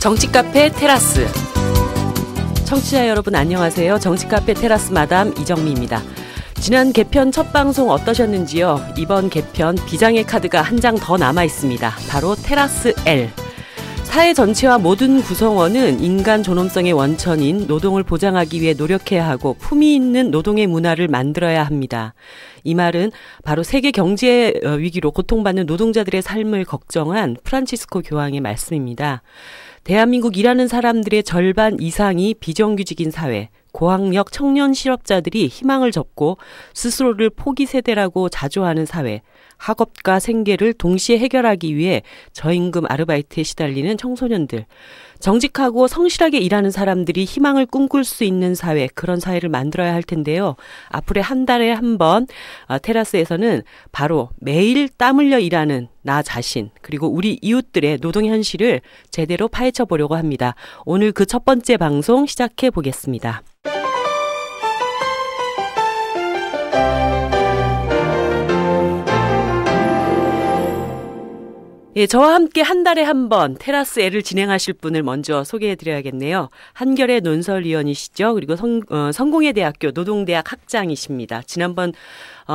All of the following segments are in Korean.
정치카페 테라스. 청취자 여러분 안녕하세요. 정치카페 테라스 마담 이정미입니다. 지난 개편 첫 방송 어떠셨는지요? 이번 개편 비장의 카드가 한 장 더 남아 있습니다. 바로 테라스 L. 사회 전체와 모든 구성원은 인간 존엄성의 원천인 노동을 보장하기 위해 노력해야 하고 품위 있는 노동의 문화를 만들어야 합니다. 이 말은 바로 세계 경제 위기로 고통받는 노동자들의 삶을 걱정한 프란치스코 교황의 말씀입니다. 대한민국 일하는 사람들의 절반 이상이 비정규직인 사회, 고학력 청년 실업자들이 희망을 접고 스스로를 포기 세대라고 자조하는 사회, 학업과 생계를 동시에 해결하기 위해 저임금 아르바이트에 시달리는 청소년들, 정직하고 성실하게 일하는 사람들이 희망을 꿈꿀 수 있는 사회, 그런 사회를 만들어야 할 텐데요. 앞으로 한 달에 한 번 테라스에서는 바로 매일 땀 흘려 일하는 나 자신, 그리고 우리 이웃들의 노동 현실을 제대로 파헤쳐 보려고 합니다. 오늘 그 첫 번째 방송 시작해 보겠습니다. 예, 저와 함께 한 달에 한 번 테라스 L을 진행하실 분을 먼저 소개해드려야겠네요. 한결의 논설위원이시죠. 그리고 성공회대학교 노동대학 학장이십니다. 지난번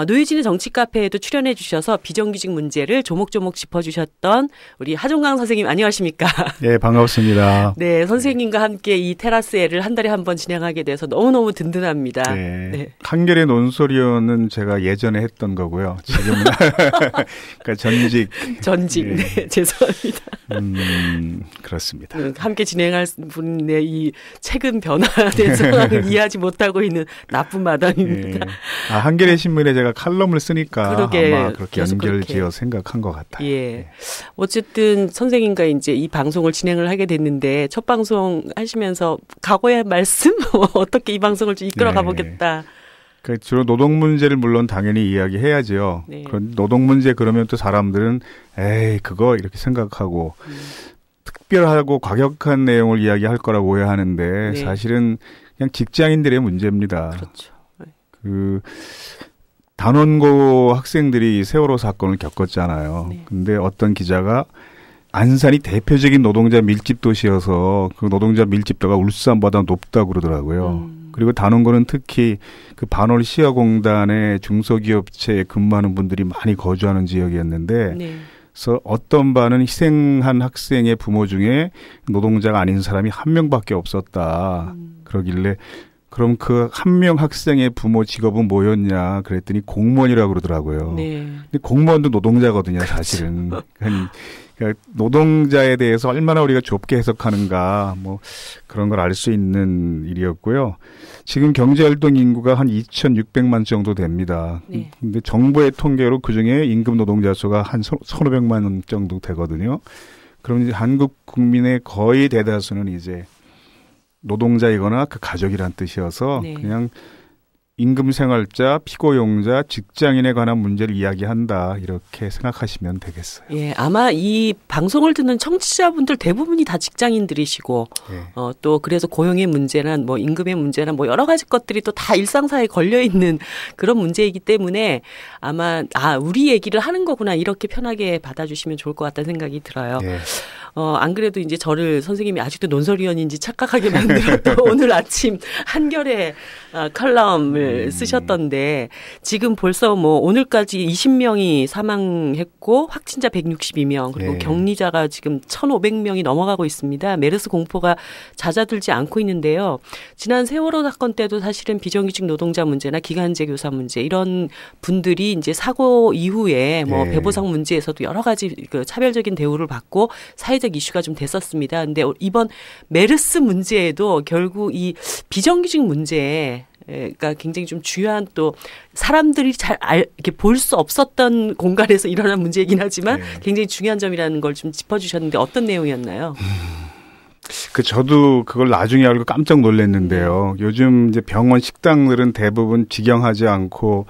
노유진의 정치카페에도 출연해 주셔서 비정규직 문제를 조목조목 짚어주셨던 우리 하종강 선생님 안녕하십니까? 네, 반갑습니다. 네, 선생님과 함께 이 테라스 L을 한 달에 한 번 진행하게 돼서 너무너무 든든합니다. 네. 한결의 논설위원은 제가 예전에 했던 거고요. 지금은 그러니까 전직. 네, 죄송합니다. 그렇습니다. 함께 진행할 분의 이 최근 변화에 대해서 이해하지 못하고 있는 나쁜 마담입니다. 네. 한겨레 신문에 제가 칼럼을 쓰니까 그러게, 아마 그렇게 연결지어 생각한 것 같아요. 예. 네. 어쨌든 선생님과 이제 이 방송을 진행을 하게 됐는데 첫 방송 하시면서 각오의 말씀 어떻게 이 방송을 좀 이끌어 가보겠다. 그 주로 노동 문제를 물론 당연히 이야기해야죠. 네. 그런 노동 문제 그러면 또 사람들은 에이 그거 이렇게 생각하고 특별하고 과격한 내용을 이야기할 거라고 오해하는데 네. 사실은 그냥 직장인들의 문제입니다. 그렇죠. 네. 그 단원고 학생들이 세월호 사건을 겪었잖아요. 네. 근데 어떤 기자가 안산이 대표적인 노동자 밀집 도시여서 그 노동자 밀집도가 울산보다 높다고 그러더라고요. 그리고 단원고는 특히 그 반월 시야공단의 중소기업체에 근무하는 분들이 많이 거주하는 지역이었는데 네. 그래서 어떤 반은 희생한 학생의 부모 중에 노동자가 아닌 사람이 한 명밖에 없었다. 그러길래 그럼 그 한 명 학생의 부모 직업은 뭐였냐 그랬더니 공무원이라고 그러더라고요. 네. 근데 공무원도 노동자거든요, 사실은. 그러니까 노동자에 대해서 얼마나 우리가 좁게 해석하는가 뭐 그런 걸 알 수 있는 일이었고요. 지금 경제활동 인구가 한 2,600만 정도 됩니다. 네. 근데 정부의 통계로 그중에 임금 노동자 수가 한 1,500만 정도 되거든요. 그럼 이제 한국 국민의 거의 대다수는 이제 노동자이거나 그 가족이란 뜻이어서 네. 그냥 임금생활자, 피고용자, 직장인에 관한 문제를 이야기한다 이렇게 생각하시면 되겠어요. 예, 아마 이 방송을 듣는 청취자분들 대부분이 다 직장인들이시고 네. 또 그래서 고용의 문제나 뭐 임금의 문제나 뭐 여러 가지 것들이 또 다 일상사에 걸려 있는 그런 문제이기 때문에 아마 우리 얘기를 하는 거구나 이렇게 편하게 받아주시면 좋을 것 같다는 생각이 들어요. 네. 안 그래도 이제 저를 선생님이 아직도 논설위원인지 착각하게 만들었던 오늘 아침 한겨레 칼럼을 쓰셨던데 지금 벌써 뭐 오늘까지 20명이 사망했고 확진자 162명 그리고 네. 격리자가 지금 1,500명이 넘어가고 있습니다. 메르스 공포가 잦아들지 않고 있는데요. 지난 세월호 사건 때도 사실은 비정규직 노동자 문제나 기간제 교사 문제 이런 분들이 이제 사고 이후에 뭐 네. 배보상 문제에서도 여러 가지 그 차별적인 대우를 받고 사회적 이슈가 좀 됐었습니다. 근데 이번 메르스 문제에도 결국 이 비정규직 문제가 굉장히 좀 중요한 또 사람들이 잘 이렇게 볼 수 없었던 공간에서 일어난 문제이긴 하지만 네. 굉장히 중요한 점이라는 걸 좀 짚어주셨는데 어떤 내용이었나요? 저도 그걸 나중에 알고 깜짝 놀랐는데요. 요즘 이제 병원 식당들은 대부분 직영하지 않고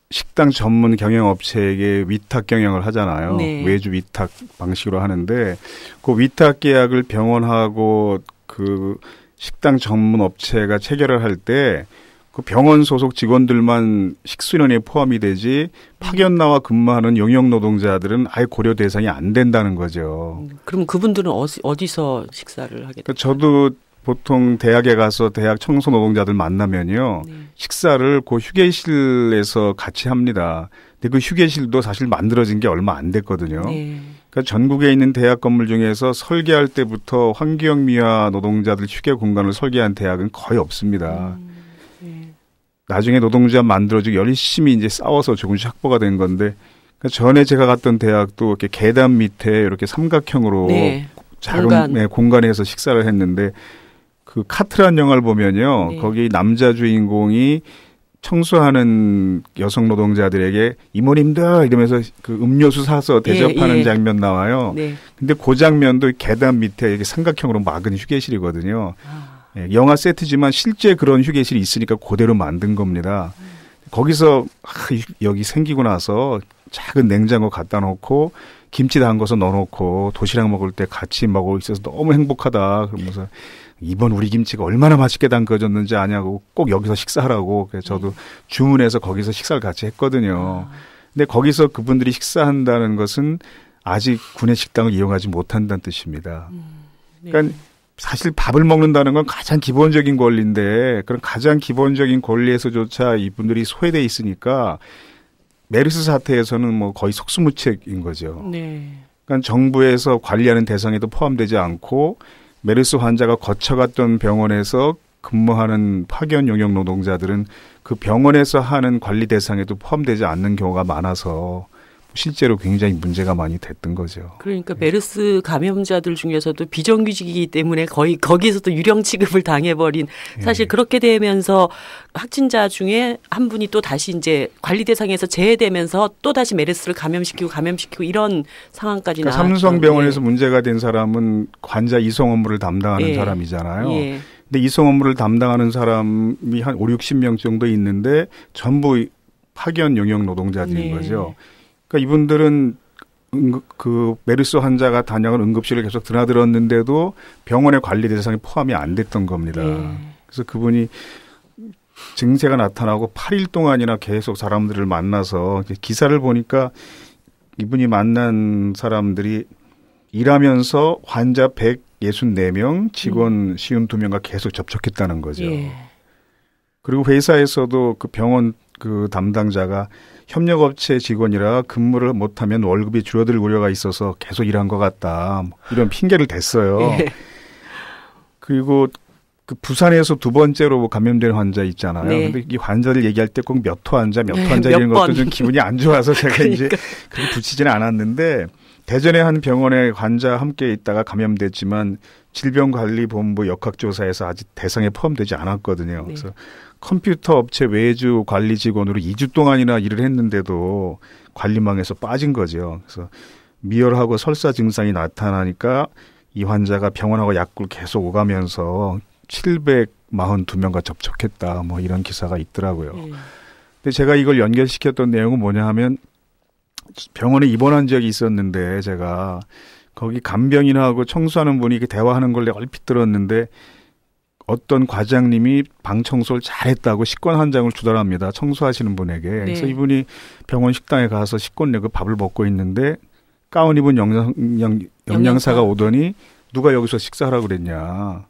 식당 전문 경영업체에게 위탁 경영을 하잖아요. 네. 외주 위탁 방식으로 하는데 그 위탁 계약을 병원하고 그 식당 전문 업체가 체결을 할 때 그 병원 소속 직원들만 식수련에 포함이 되지 파견 나와 근무하는 용역 노동자들은 아예 고려 대상이 안 된다는 거죠. 그럼 그분들은 어디서 식사를 하게 될까요? 저도 보통 대학에 가서 대학 청소 노동자들 만나면요. 네. 식사를 그 휴게실에서 같이 합니다. 근데 그 휴게실도 사실 만들어진 게 얼마 안 됐거든요. 네. 그러니까 전국에 있는 대학 건물 중에서 설계할 때부터 환경미화 노동자들 휴게 공간을 설계한 대학은 거의 없습니다. 네. 나중에 노동자 만들어지고 열심히 이제 싸워서 조금씩 확보가 된 건데 그러니까 전에 제가 갔던 대학도 이렇게 계단 밑에 이렇게 삼각형으로 네. 작은 공간에서 식사를 했는데 그 카트란 영화를 보면요. 네. 거기 남자 주인공이 청소하는 여성 노동자들에게 이모님들 이러면서 그 음료수 사서 대접하는 장면 나와요. 네. 근데 그 장면도 계단 밑에 이렇게 삼각형으로 막은 휴게실이거든요. 영화 세트지만 실제 그런 휴게실이 있으니까 그대로 만든 겁니다. 거기서 여기 생기고 나서 작은 냉장고 갖다 놓고 김치 담궈서 넣어놓고 도시락 먹을 때 같이 먹고 있어서 너무 행복하다. 그러면서 이번 우리 김치가 얼마나 맛있게 담궈졌는지 아냐고 꼭 여기서 식사하라고. 그래서 저도 주문해서 거기서 식사를 같이 했거든요. 근데 거기서 그분들이 식사한다는 것은 아직 구내 식당을 이용하지 못한다는 뜻입니다. 네. 그러니까 사실 밥을 먹는다는 건 가장 기본적인 권리인데 그런 가장 기본적인 권리에서조차 이분들이 소외돼 있으니까 메르스 사태에서는 뭐 거의 속수무책인 거죠. 네. 그러니까 정부에서 관리하는 대상에도 포함되지 않고 메르스 환자가 거쳐갔던 병원에서 근무하는 파견 용역 노동자들은 그 병원에서 하는 관리 대상에도 포함되지 않는 경우가 많아서 실제로 굉장히 문제가 많이 됐던 거죠. 그러니까 메르스 감염자들 중에서도 비정규직이기 때문에 거의 거기서도 유령 취급을 당해버린 사실 그렇게 되면서 확진자 중에 한 분이 또 다시 이제 관리 대상에서 제외되면서 또 다시 메르스를 감염시키고 이런 상황까지 그러니까 삼성병원에서 문제가 된 사람은 환자 이송 업무를 담당하는 사람이잖아요. 근데 이송 업무를 담당하는 사람이 한 5, 60명 정도 있는데 전부 파견 용역 노동자들인 거죠. 그러니까 이분들은 그 메르스 환자가 다녀간 응급실을 계속 드나들었는데도 병원의 관리 대상에 포함이 안 됐던 겁니다. 그래서 그분이 증세가 나타나고 8일 동안이나 계속 사람들을 만나서 기사를 보니까 이분이 만난 사람들이 일하면서 환자 164명, 직원 52명과 계속 접촉했다는 거죠. 그리고 회사에서도 그 병원 그 담당자가 협력업체 직원이라 근무를 못하면 월급이 줄어들 우려가 있어서 계속 일한 것 같다. 이런 핑계를 댔어요. 그리고 그 부산에서 두 번째로 감염된 환자 있잖아요. 근데 이 환자들 얘기할 때 꼭 몇 호 환자, 몇 환자 이런 것도 좀 기분이 안 좋아서 제가 그러니까. 이제 그렇게 붙이지는 않았는데 대전의 한 병원에 환자 함께 있다가 감염됐지만 질병관리본부 역학조사에서 아직 대상에 포함되지 않았거든요. 그래서 컴퓨터 업체 외주 관리 직원으로 2주 동안이나 일을 했는데도 관리망에서 빠진 거죠. 그래서 미열하고 설사 증상이 나타나니까 이 환자가 병원하고 약국을 계속 오가면서 742명과 접촉했다. 뭐 이런 기사가 있더라고요. 근데 제가 이걸 연결시켰던 내용은 뭐냐 하면 병원에 입원한 적이 있었는데 제가 거기 간병인하고 청소하는 분이 이렇게 대화하는 걸 내가 얼핏 들었는데 어떤 과장님이 방 청소를 잘했다고 식권 한 장을 주더랍니다. 청소하시는 분에게. 그래서 이분이 병원 식당에 가서 식권 내고 밥을 먹고 있는데 가운 입은 영양사가 오더니 누가 여기서 식사하라고 그랬냐.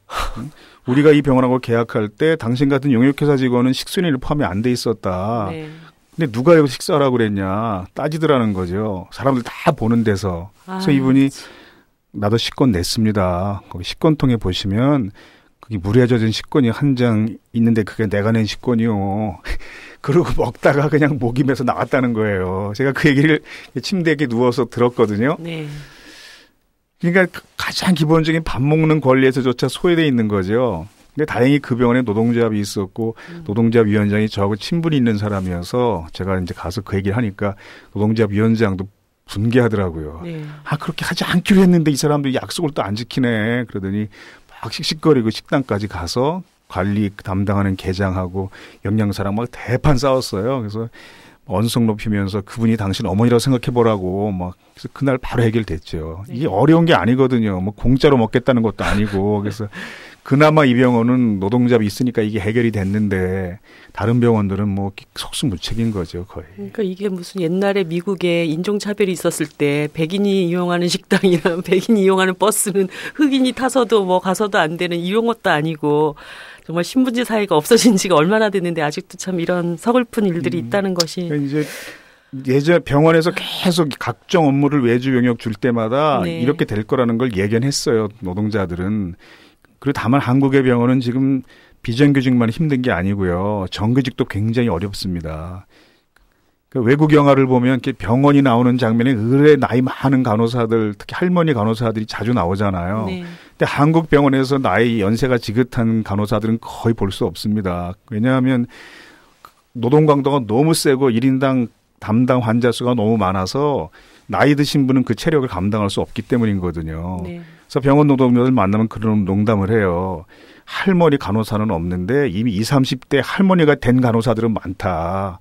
우리가 이 병원하고 계약할 때 당신 같은 용역회사 직원은 식수인을 포함이 안 돼 있었다. 근데 누가 여기서 식사하라고 그랬냐. 따지더라는 거죠. 사람들 다 보는 데서. 그래서 이분이 나도 식권 냈습니다. 거기 식권통에 보시면 그게 물에 젖은 식권이 한 장 있는데 그게 내가 낸 식권이요. 그러고 먹다가 그냥 목이 메서 나왔다는 거예요. 제가 그 얘기를 침대에 누워서 들었거든요. 그러니까 가장 기본적인 밥 먹는 권리에서조차 소외되어 있는 거죠. 근데 다행히 그 병원에 노동조합이 있었고 노동조합 위원장이 저하고 친분이 있는 사람이어서 제가 이제 가서 그 얘기를 하니까 노동조합 위원장도 분개하더라고요. 그렇게 하지 않기로 했는데 이 사람들이 약속을 또 안 지키네. 그러더니 막 씩씩거리고 식당까지 가서 관리 담당하는 계장하고 영양사랑 막 대판 싸웠어요. 그래서 언성 높이면서 그분이 당신 어머니라고 생각해보라고 막 그래서 그날 바로 해결됐죠. 이게 어려운 게 아니거든요. 뭐 공짜로 먹겠다는 것도 아니고 그래서 그나마 이 병원은 노동잡이 있으니까 이게 해결이 됐는데 다른 병원들은 뭐 속수무책인 거죠, 거의. 그러니까 이게 무슨 옛날에 미국에 인종차별이 있었을 때 백인이 이용하는 식당이나 백인이 이용하는 버스는 흑인이 타서도 뭐 가서도 안 되는 이런 것도 아니고 정말 신분제 사회가 없어진 지가 얼마나 됐는데 아직도 참 이런 서글픈 일들이 있다는 것이. 그러니까 이제 예전 병원에서 계속 각종 업무를 외주 병역 줄 때마다 네. 이렇게 될 거라는 걸 예견했어요, 노동자들은. 그리고 다만 한국의 병원은 지금 비정규직만 힘든 게 아니고요. 정규직도 굉장히 어렵습니다. 그러니까 외국 영화를 보면 이렇게 병원이 나오는 장면에 의뢰 나이 많은 간호사들, 특히 할머니 간호사들이 자주 나오잖아요. 네. 근데 한국 병원에서 나이 연세가 지긋한 간호사들은 거의 볼 수 없습니다. 왜냐하면 노동 강도가 너무 세고 1인당 담당 환자 수가 너무 많아서 나이 드신 분은 그 체력을 감당할 수 없기 때문이거든요. 네. 그래서 병원 노동자들 만나면 그런 농담을 해요. 할머니 간호사는 없는데 이미 20, 30대 할머니가 된 간호사들은 많다.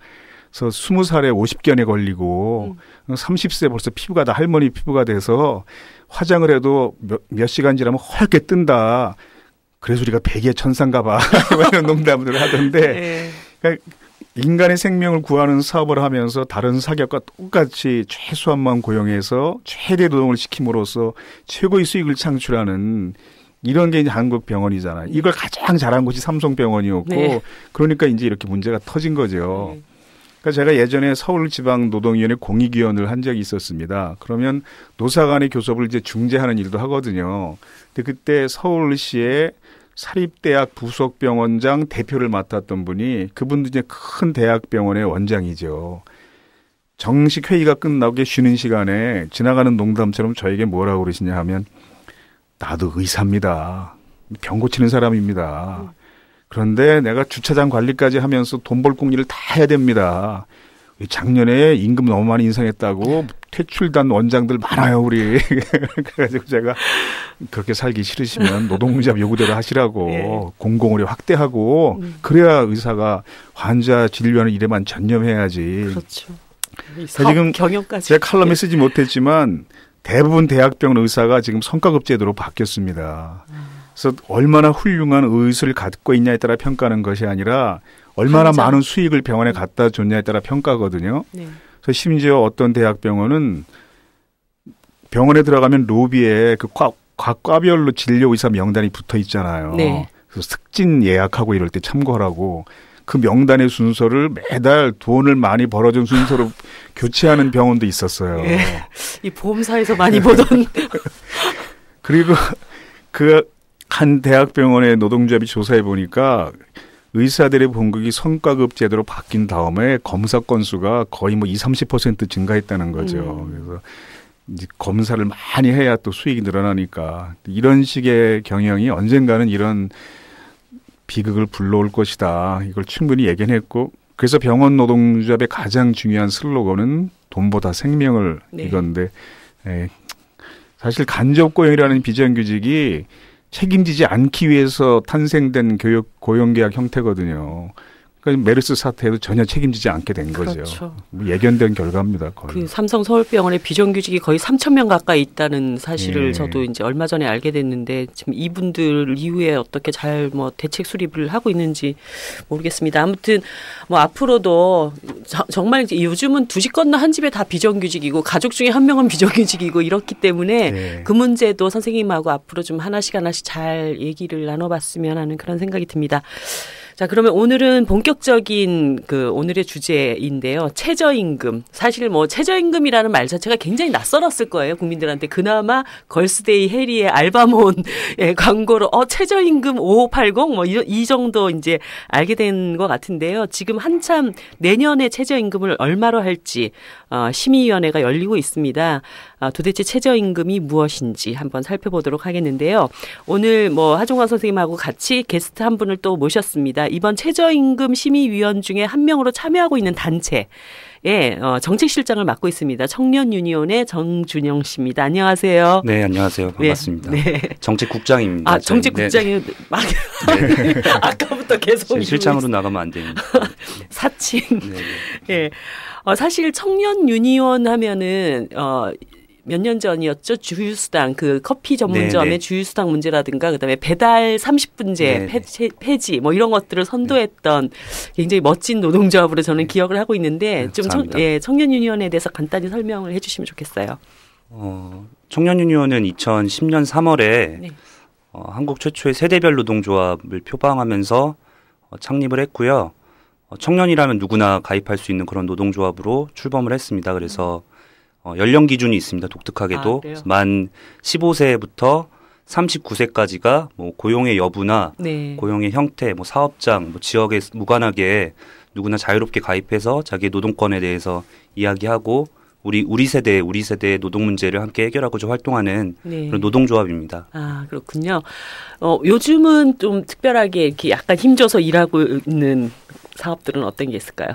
그래서 20살에 50견에 걸리고 30세 벌써 피부가 다 할머니 피부가 돼서 화장을 해도 몇 시간 지나면 허옇게 뜬다. 그래서 우리가 백의 천상가 봐. 이런 농담을 하던데 네. 그러니까 인간의 생명을 구하는 사업을 하면서 다른 사격과 똑같이 최소한만 고용해서 최대 노동을 시킴으로써 최고의 수익을 창출하는 이런 게 이제 한국 병원이잖아요. 이걸 가장 잘한 곳이 삼성병원이었고 네. 그러니까 이제 이렇게 문제가 터진 거죠. 그러니까 제가 예전에 서울지방노동위원회 공익위원을 한 적이 있었습니다. 그러면 노사 간의 교섭을 이제 중재하는 일도 하거든요. 근데 그때 서울시에 사립대학 부속병원장 대표를 맡았던 분이 그분도 이제 큰 대학병원의 원장이죠. 정식 회의가 끝나고 쉬는 시간에 지나가는 농담처럼 저에게 뭐라고 그러시냐 하면 나도 의사입니다. 병 고치는 사람입니다. 그런데 내가 주차장 관리까지 하면서 돈 벌 공리를 다 해야 됩니다. 작년에 임금 너무 많이 인상했다고 퇴출단 원장들 많아요, 우리. 그래가지고 제가 그렇게 살기 싫으시면 노동자 요구대로 하시라고 네. 공공의료 확대하고 그래야 의사가 환자 진료하는 일에만 전념해야지. 그렇죠. 지금 경영까지. 제가 칼럼에 쓰지 못했지만 대부분 대학병원 의사가 지금 성과급 제도로 바뀌었습니다. 그래서 얼마나 훌륭한 의술을 갖고 있냐에 따라 평가하는 것이 아니라 얼마나 환자. 많은 수익을 병원에 갖다 줬냐에 따라 평가거든요. 네. 그래서 심지어 어떤 대학병원은 병원에 들어가면 로비에 그 과별로 진료 의사 명단이 붙어 있잖아요. 네. 그래서 특진 예약하고 이럴 때 참고하라고 그 명단의 순서를 매달 돈을 많이 벌어준 순서로 교체하는 병원도 있었어요. 네. 이 보험사에서 많이 보던. 그리고 그 한 대학병원의 노동조합이 조사해 보니까 의사들의 봉급이 성과급 제도로 바뀐 다음에 검사 건수가 거의 뭐 20, 30% 증가했다는 거죠. 그래서 이제 검사를 많이 해야 또 수익이 늘어나니까 이런 식의 경영이 언젠가는 이런 비극을 불러올 것이다. 이걸 충분히 예견했고 그래서 병원 노동조합의 가장 중요한 슬로건은 돈보다 생명을 네. 이건데 사실 간접고용이라는 비정규직이 책임지지 않기 위해서 탄생된 고용계약 형태거든요. 그러니까 메르스 사태에도 전혀 책임지지 않게 된 거죠. 그렇죠. 예견된 결과입니다. 거의. 그 삼성 서울병원에 비정규직이 거의 3,000명 가까이 있다는 사실을 예. 저도 이제 얼마 전에 알게 됐는데 지금 이분들 이후에 어떻게 잘 뭐 대책 수립을 하고 있는지 모르겠습니다. 아무튼 뭐 앞으로도 정말 이제 요즘은 두 집 건너 한 집에 다 비정규직이고 가족 중에 한 명은 비정규직이고 이렇기 때문에 예. 그 문제도 선생님하고 앞으로 좀 하나씩 잘 얘기를 나눠봤으면 하는 그런 생각이 듭니다. 자, 그러면 오늘은 본격적인 오늘의 주제인데요. 최저임금. 사실 뭐 최저임금이라는 말 자체가 굉장히 낯설었을 거예요. 국민들한테. 그나마 걸스데이 해리의 알바몬 광고로 최저임금 5580 뭐 이 정도 이제 알게 된 것 같은데요. 지금 한참 내년에 최저임금을 얼마로 할지 심의위원회가 열리고 있습니다. 도대체 최저임금이 무엇인지 한번 살펴보도록 하겠는데요. 오늘 뭐 하종관 선생님하고 같이 게스트 한 분을 또 모셨습니다. 이번 최저임금 심의위원 중에 한 명으로 참여하고 있는 단체 정책실장을 맡고 있습니다. 청년유니온의 정준영 씨입니다. 안녕하세요. 네, 안녕하세요. 반갑습니다. 네. 정책국장입니다. 정책국장이 네. 아까부터 계속 실장으로 나가면 안 됩니다. 사칭. 네. 사실 청년유니온 하면은 몇 년 전이었죠. 주유수당 그 커피 전문점의 네네. 주유수당 문제라든가 그다음에 배달 30분제 폐지 뭐 이런 것들을 선도했던 굉장히 멋진 노동조합으로 저는 기억을 하고 있는데 좀 청년 유니언에 대해서 간단히 설명을 해주시면 좋겠어요. 청년 유니언은 2010년 3월에 네. 한국 최초의 세대별 노동조합을 표방하면서 창립을 했고요. 청년이라면 누구나 가입할 수 있는 그런 노동조합으로 출범을 했습니다. 그래서 연령 기준이 있습니다. 독특하게도 만 15세부터 39세까지가 뭐 고용의 여부나 네. 고용의 형태, 뭐 사업장, 뭐 지역에 무관하게 누구나 자유롭게 가입해서 자기의 노동권에 대해서 이야기하고 우리 세대의 노동 문제를 함께 해결하고자 활동하는 네. 그런 노동조합입니다. 아, 그렇군요. 요즘은 좀 특별하게 이렇게 약간 힘줘서 일하고 있는 사업들은 어떤 게 있을까요?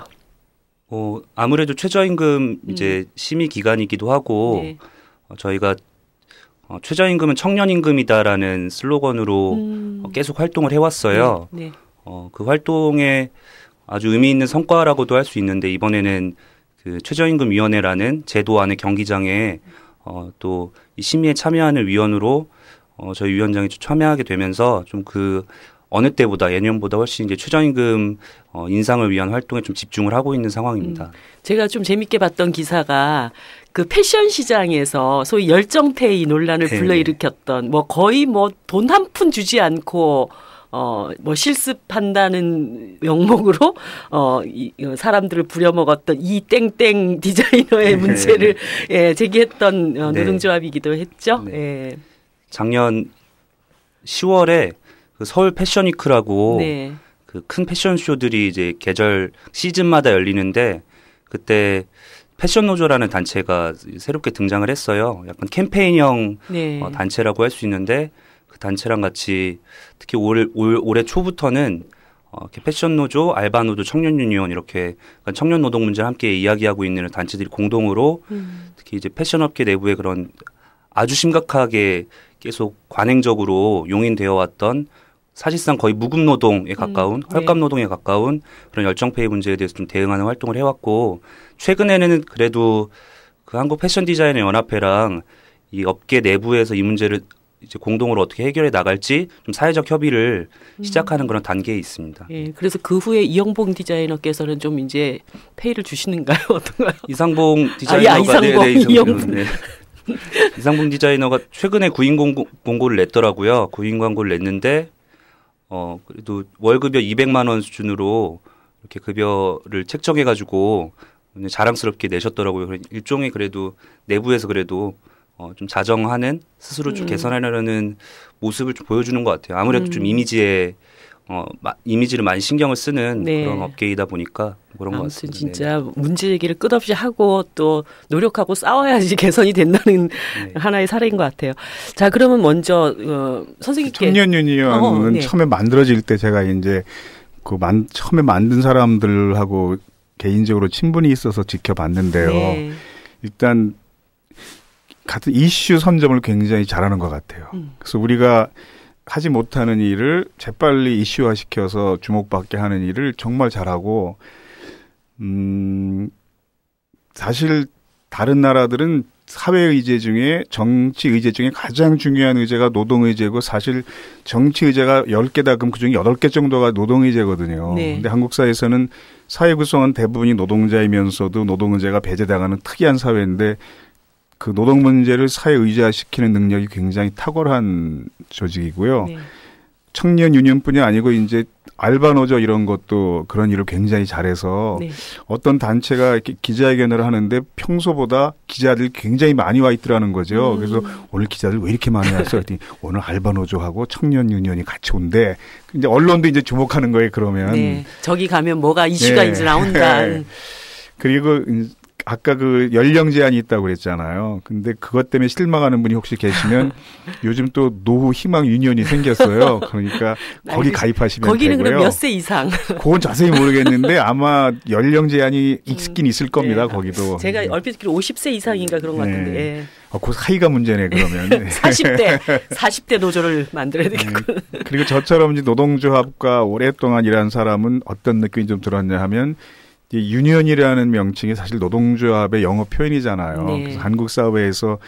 아무래도 최저임금 이제 심의 기간이기도 하고 네. 저희가 최저임금은 청년임금이다라는 슬로건으로 계속 활동을 해왔어요. 네. 네. 그 활동에 아주 의미 있는 성과라고도 할 수 있는데 이번에는 그 최저임금위원회라는 제도 안의 경기장에 또 이 심의에 참여하는 위원으로 저희 위원장이 참여하게 되면서 좀 그 어느 때보다 예년보다 훨씬 이제 최저임금 인상을 위한 활동에 좀 집중을 하고 있는 상황입니다. 제가 좀 재밌게 봤던 기사가 그 패션 시장에서 소위 열정페이 논란을 네네. 불러일으켰던 뭐 거의 뭐 돈 한 푼 주지 않고 뭐 실습한다는 명목으로 사람들을 부려먹었던 이 땡땡 디자이너의 문제를 제기했던 노동조합이기도 했죠. 네. 예. 작년 10월에 그 서울 패션위크라고 네. 그 큰 패션쇼들이 이제 계절 시즌마다 열리는데 그때 패션노조라는 단체가 새롭게 등장을 했어요. 약간 캠페인형 네. 단체라고 할 수 있는데 그 단체랑 같이 특히 올해 초부터는 이렇게 패션노조, 알바노조, 청년유니온 이렇게 청년 노동 문제를 함께 이야기하고 있는 단체들이 공동으로 특히 이제 패션업계 내부의 그런 아주 심각하게 계속 관행적으로 용인되어 왔던 사실상 거의 무급 노동에 가까운 헐값 노동에 가까운 그런 열정페이 문제에 대해서 좀 대응하는 활동을 해왔고 최근에는 그래도 그 한국 패션 디자이너 연합회랑 이 업계 내부에서 이 문제를 이제 공동으로 어떻게 해결해 나갈지 좀 사회적 협의를 시작하는 그런 단계에 있습니다. 예, 그래서 그 후에 이영봉 디자이너께서는 좀 이제 페이를 주시는가요? 어떤가요? 이상봉 디자이너가 이영봉. 이상봉 디자이너가 최근에 구인 공고를 냈더라고요. 구인 광고를 냈는데 그래도 월급여 200만 원 수준으로 이렇게 급여를 책정해가지고 자랑스럽게 내셨더라고요. 일종의 그래도 내부에서 그래도 좀 자정하는 스스로 좀 개선하려는 모습을 좀 보여주는 것 같아요. 아무래도 좀 이미지를 많이 신경을 쓰는 네. 그런 업계이다 보니까 그런 것 같습니다. 진짜 문제 제기를 끝없이 하고 또 노력하고 싸워야지 개선이 된다는 하나의 사례인 것 같아요. 자, 그러면 먼저 선생님께 청년 유니언은 네. 처음에 만들어질 때 제가 이제 처음에 만든 사람들하고 개인적으로 친분이 있어서 지켜봤는데요. 네. 일단 같은 이슈 선점을 굉장히 잘하는 것 같아요. 그래서 우리가 하지 못하는 일을 재빨리 이슈화시켜서 주목받게 하는 일을 정말 잘하고 사실 다른 나라들은 사회의제 중에 정치의제 중에 가장 중요한 의제가 노동의제고 사실 정치의제가 10개다 그럼 그중에 8개 정도가 노동의제거든요. 네. 근데 한국 사회에서는 사회 구성원 대부분이 노동자이면서도 노동의제가 배제당하는 특이한 사회인데 그 노동 문제를 사회의제화시키는 능력이 굉장히 탁월한 조직이고요. 네. 청년 유니언뿐이 아니고 이제 알바노조 이런 것도 그런 일을 굉장히 잘해서 네. 어떤 단체가 이렇게 기자회견을 하는데 평소보다 기자들이 굉장히 많이 와 있더라는 거죠. 그래서 오늘 기자들 왜 이렇게 많이 왔어? 그랬더니 오늘 알바노조하고 청년 유니언이 같이 온대. 이제 언론도 이제 주목하는 거예요. 그러면 네. 저기 가면 뭐가 이슈가 네. 이제 나온다. 그리고 아까 그 연령 제한이 있다고 그랬잖아요. 근데 그것 때문에 실망하는 분이 혹시 계시면 요즘 또 노후 희망 유니언이 생겼어요. 그러니까 거기 가입하시면 거기는 되고요. 그럼 몇 세 이상? 그건 자세히 모르겠는데 아마 연령 제한이 있긴 있을 겁니다. 네. 거기도. 제가 얼핏 듣기로 50세 이상인가 그런 것 같은데. 예. 그 사이가 문제네 그러면. 40대 노조를 만들어야 되겠군. 그리고 저처럼 이제 노동조합과 오랫동안 일한 사람은 어떤 느낌이 좀 들었냐 하면 이 유니언이라는 명칭이 사실 노동조합의 영어 표현이잖아요. 네. 그래서 한국 사회에서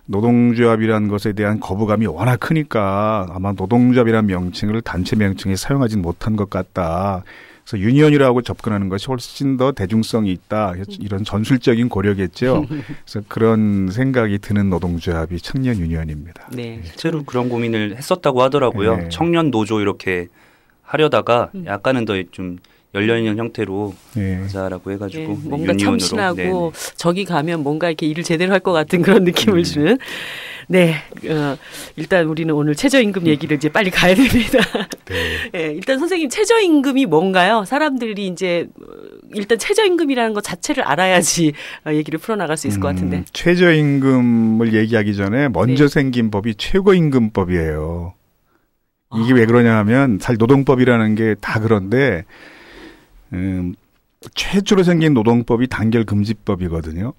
노동조합이라는 것에 대한 거부감이 워낙 크니까 아마 노동조합이라는 명칭을 단체 명칭에 사용하지 못한 것 같다. 그래서 유니언이라고 접근하는 것이 훨씬 더 대중성이 있다. 이런 전술적인 고려겠죠. 그래서 그런 생각이 드는 노동조합이 청년 유니언입니다. 네. 실제로 그런 고민을 했었다고 하더라고요. 네. 청년 노조 이렇게 하려다가 약간은 더 좀 열려있는 형태로 네. 하자라고 해가지고 네, 뭔가 유니온으로. 참신하고 네네. 저기 가면 뭔가 이렇게 일을 제대로 할 것 같은 그런 느낌을 주는. 네, 일단 우리는 오늘 최저임금 얘기를 이제 빨리 가야 됩니다. 네. 네, 일단 선생님 최저임금이 뭔가요? 사람들이 이제 일단 최저임금이라는 것 자체를 알아야지 얘기를 풀어나갈 수 있을 것 같은데. 최저임금을 얘기하기 전에 먼저 네. 생긴 법이 최고임금법이에요. 이게 왜 그러냐 하면 사실 노동법이라는 게 다 그런데 최초로 생긴 노동법이 단결금지법이거든요.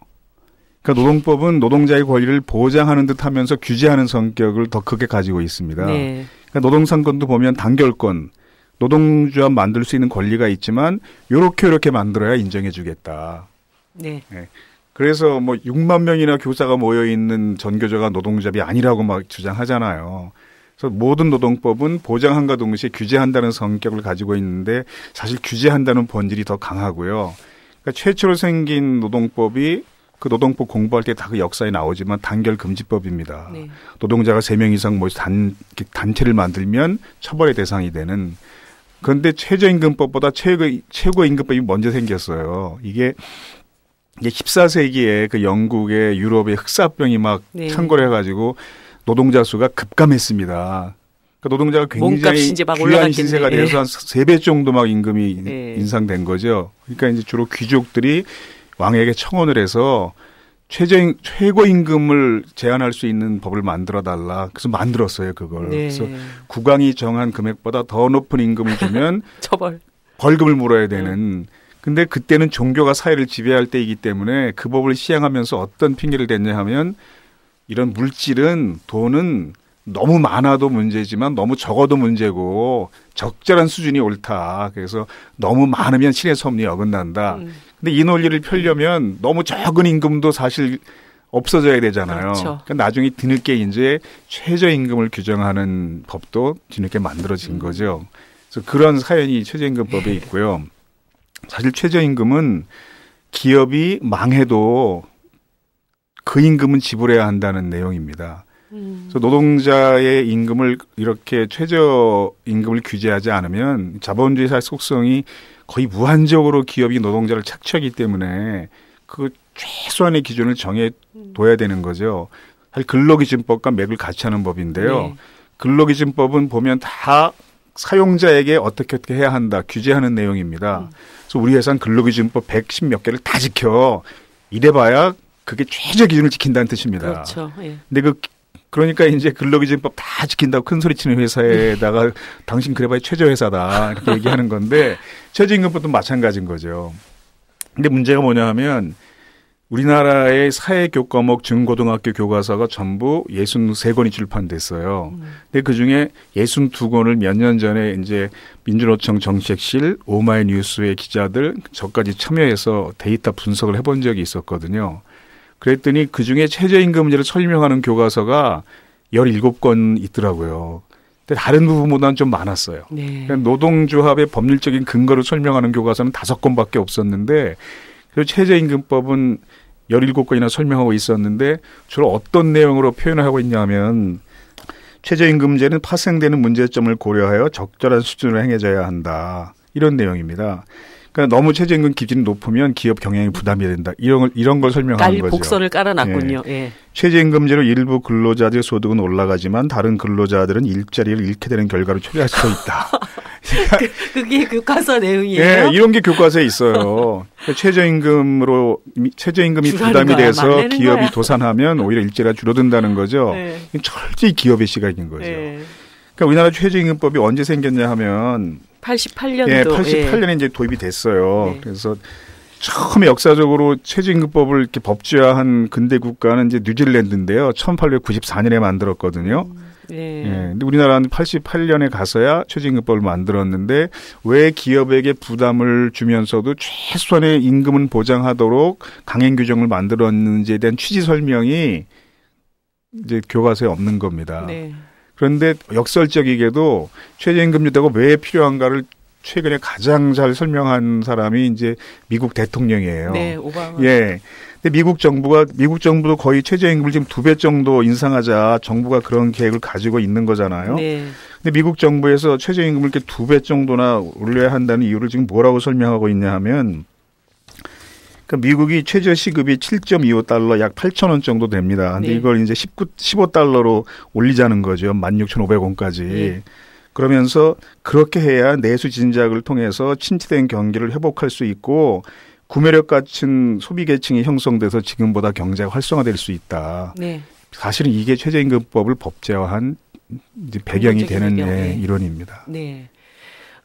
그러니까 노동법은 노동자의 권리를 보장하는 듯 하면서 규제하는 성격을 더 크게 가지고 있습니다. 네. 그러니까 노동상권도 보면 단결권, 노동조합 만들 수 있는 권리가 있지만 요렇게 만들어야 인정해 주겠다. 네. 네. 그래서 뭐 6만 명이나 교사가 모여 있는 전교조가 노동조합이 아니라고 막 주장하잖아요. 그래서 모든 노동법은 보장함과 동시에 규제한다는 성격을 가지고 있는데 사실 규제한다는 본질이 더 강하고요. 그러니까 최초로 생긴 노동법이 그 노동법 공부할 때 다 그 역사에 나오지만 단결금지법입니다. 네. 노동자가 3명 이상 모여서 단체를 만들면 처벌의 대상이 되는. 그런데 최저임금법보다 최고임금법이 먼저 생겼어요. 이게 14세기에 그 영국의 유럽의 흑사병이 막 네. 창궐 해가지고 노동자 수가 급감했습니다. 그러니까 노동자가 굉장히 이제 막 귀한 올라갔겠네. 신세가 돼서 한 3배 정도 막 임금이 네. 인상된 거죠. 그러니까 이제 주로 귀족들이 왕에게 청원을 해서 최고임금을 제한할 수 있는 법을 만들어 달라. 그래서 만들었어요, 그걸. 네. 그래서 국왕이 정한 금액보다 더 높은 임금을 주면 처벌. 벌금을 물어야 되는. 근데 그때는 종교가 사회를 지배할 때이기 때문에 그 법을 시행하면서 어떤 핑계를 댔냐 하면 이런 물질은 돈은 너무 많아도 문제지만 너무 적어도 문제고 적절한 수준이 옳다. 그래서 너무 많으면 신의 섭리에 어긋난다. 근데 이 논리를 펴려면 너무 적은 임금도 사실 없어져야 되잖아요. 그렇죠. 그러니까 나중에 뒤늦게 이제 최저임금을 규정하는 법도 뒤늦게 만들어진 거죠. 그래서 그런 사연이 최저임금법에 있고요. 사실 최저임금은 기업이 망해도 그 임금은 지불해야 한다는 내용입니다. 그래서 노동자의 임금을 이렇게 최저임금을 규제하지 않으면 자본주의 사회 속성이 거의 무한적으로 기업이 노동자를 착취하기 때문에 그 최소한의 기준을 정해둬야 되는 거죠. 사실 근로기준법과 맥을 같이 하는 법인데요. 네. 근로기준법은 보면 다 사용자에게 어떻게 해야 한다 규제하는 내용입니다. 그래서 우리 회사는 근로기준법 110 몇 개를 다 지켜. 이래봐야 그게 최저 기준을 지킨다는 뜻입니다. 그렇죠. 예. 근데 그러니까 이제 근로기준법 다 지킨다고 큰 소리 치는 회사에다가 당신 그래봐야 최저 회사다 이렇게 얘기하는 건데 최저임금법도 마찬가지인 거죠. 근데 문제가 뭐냐 하면 우리나라의 사회교과목 중고등학교 교과서가 전부 63권이 출판됐어요. 근데 그중에 62권을 몇 년 전에 이제 민주노총 정책실, 오마이뉴스의 기자들 저까지 참여해서 데이터 분석을 해본 적이 있었거든요. 그랬더니 그중에 최저임금 문제를 설명하는 교과서가 17권 있더라고요. 근데 다른 부분보다는 좀 많았어요. 네. 그러니까 노동조합의 법률적인 근거를 설명하는 교과서는 5권밖에 없었는데 그리고 최저임금법은 17권이나 설명하고 있었는데 주로 어떤 내용으로 표현을 하고 있냐면 최저임금제는 파생되는 문제점을 고려하여 적절한 수준으로 행해져야 한다. 이런 내용입니다. 그러니까 너무 최저임금 기준이 높으면 기업 경영에 부담이 된다. 이런 걸 설명하는 거죠. 복선을 깔아놨군요. 예. 예. 최저임금제로 일부 근로자들의 소득은 올라가지만 다른 근로자들은 일자리를 잃게 되는 결과를 초래할 수도 있다. 그게 교과서 내용이에요? 네, 이런 게 교과서에 있어요. 최저임금이 부담이 돼서 기업이 거야. 도산하면 오히려 일자리가 줄어든다는 거죠. 네. 철저히 기업의 시각인 거죠. 네. 그러니까 우리나라 최저임금법이 언제 생겼냐 하면 88년도. 예, 88년에 이제 도입이 됐어요. 네. 그래서 처음에 역사적으로 최저임금법을 이렇게 법제화한 근대 국가는 이제 뉴질랜드인데요. 1894년에 만들었거든요. 네. 예. 근데 우리나라는 88년에 가서야 최저임금법을 만들었는데 왜 기업에게 부담을 주면서도 최소한의 임금은 보장하도록 강행 규정을 만들었는지에 대한 취지 설명이 이제 교과서에 없는 겁니다. 네. 그런데 역설적이게도 최저임금제도가 왜 필요한가를 최근에 가장 잘 설명한 사람이 이제 미국 대통령이에요. 네, 오바마. 예. 근데 미국 정부도 거의 최저임금을 지금 2배 정도 인상하자 정부가 그런 계획을 가지고 있는 거잖아요. 네. 근데 미국 정부에서 최저임금을 이렇게 2배 정도나 올려야 한다는 이유를 지금 뭐라고 설명하고 있냐 하면 그러니까 미국이 최저 시급이 7.25달러 약 8,000원 정도 됩니다. 근데 네. 이걸 이제 15달러로 올리자는 거죠. 16,500원까지. 네. 그러면서 그렇게 해야 내수 진작을 통해서 침체된 경기를 회복할 수 있고 구매력 같은 소비 계층이 형성돼서 지금보다 경제가 활성화될 수 있다. 네. 사실은 이게 최저임금법을 법제화한 이제 배경이 되는 배경, 네. 이론입니다. 네.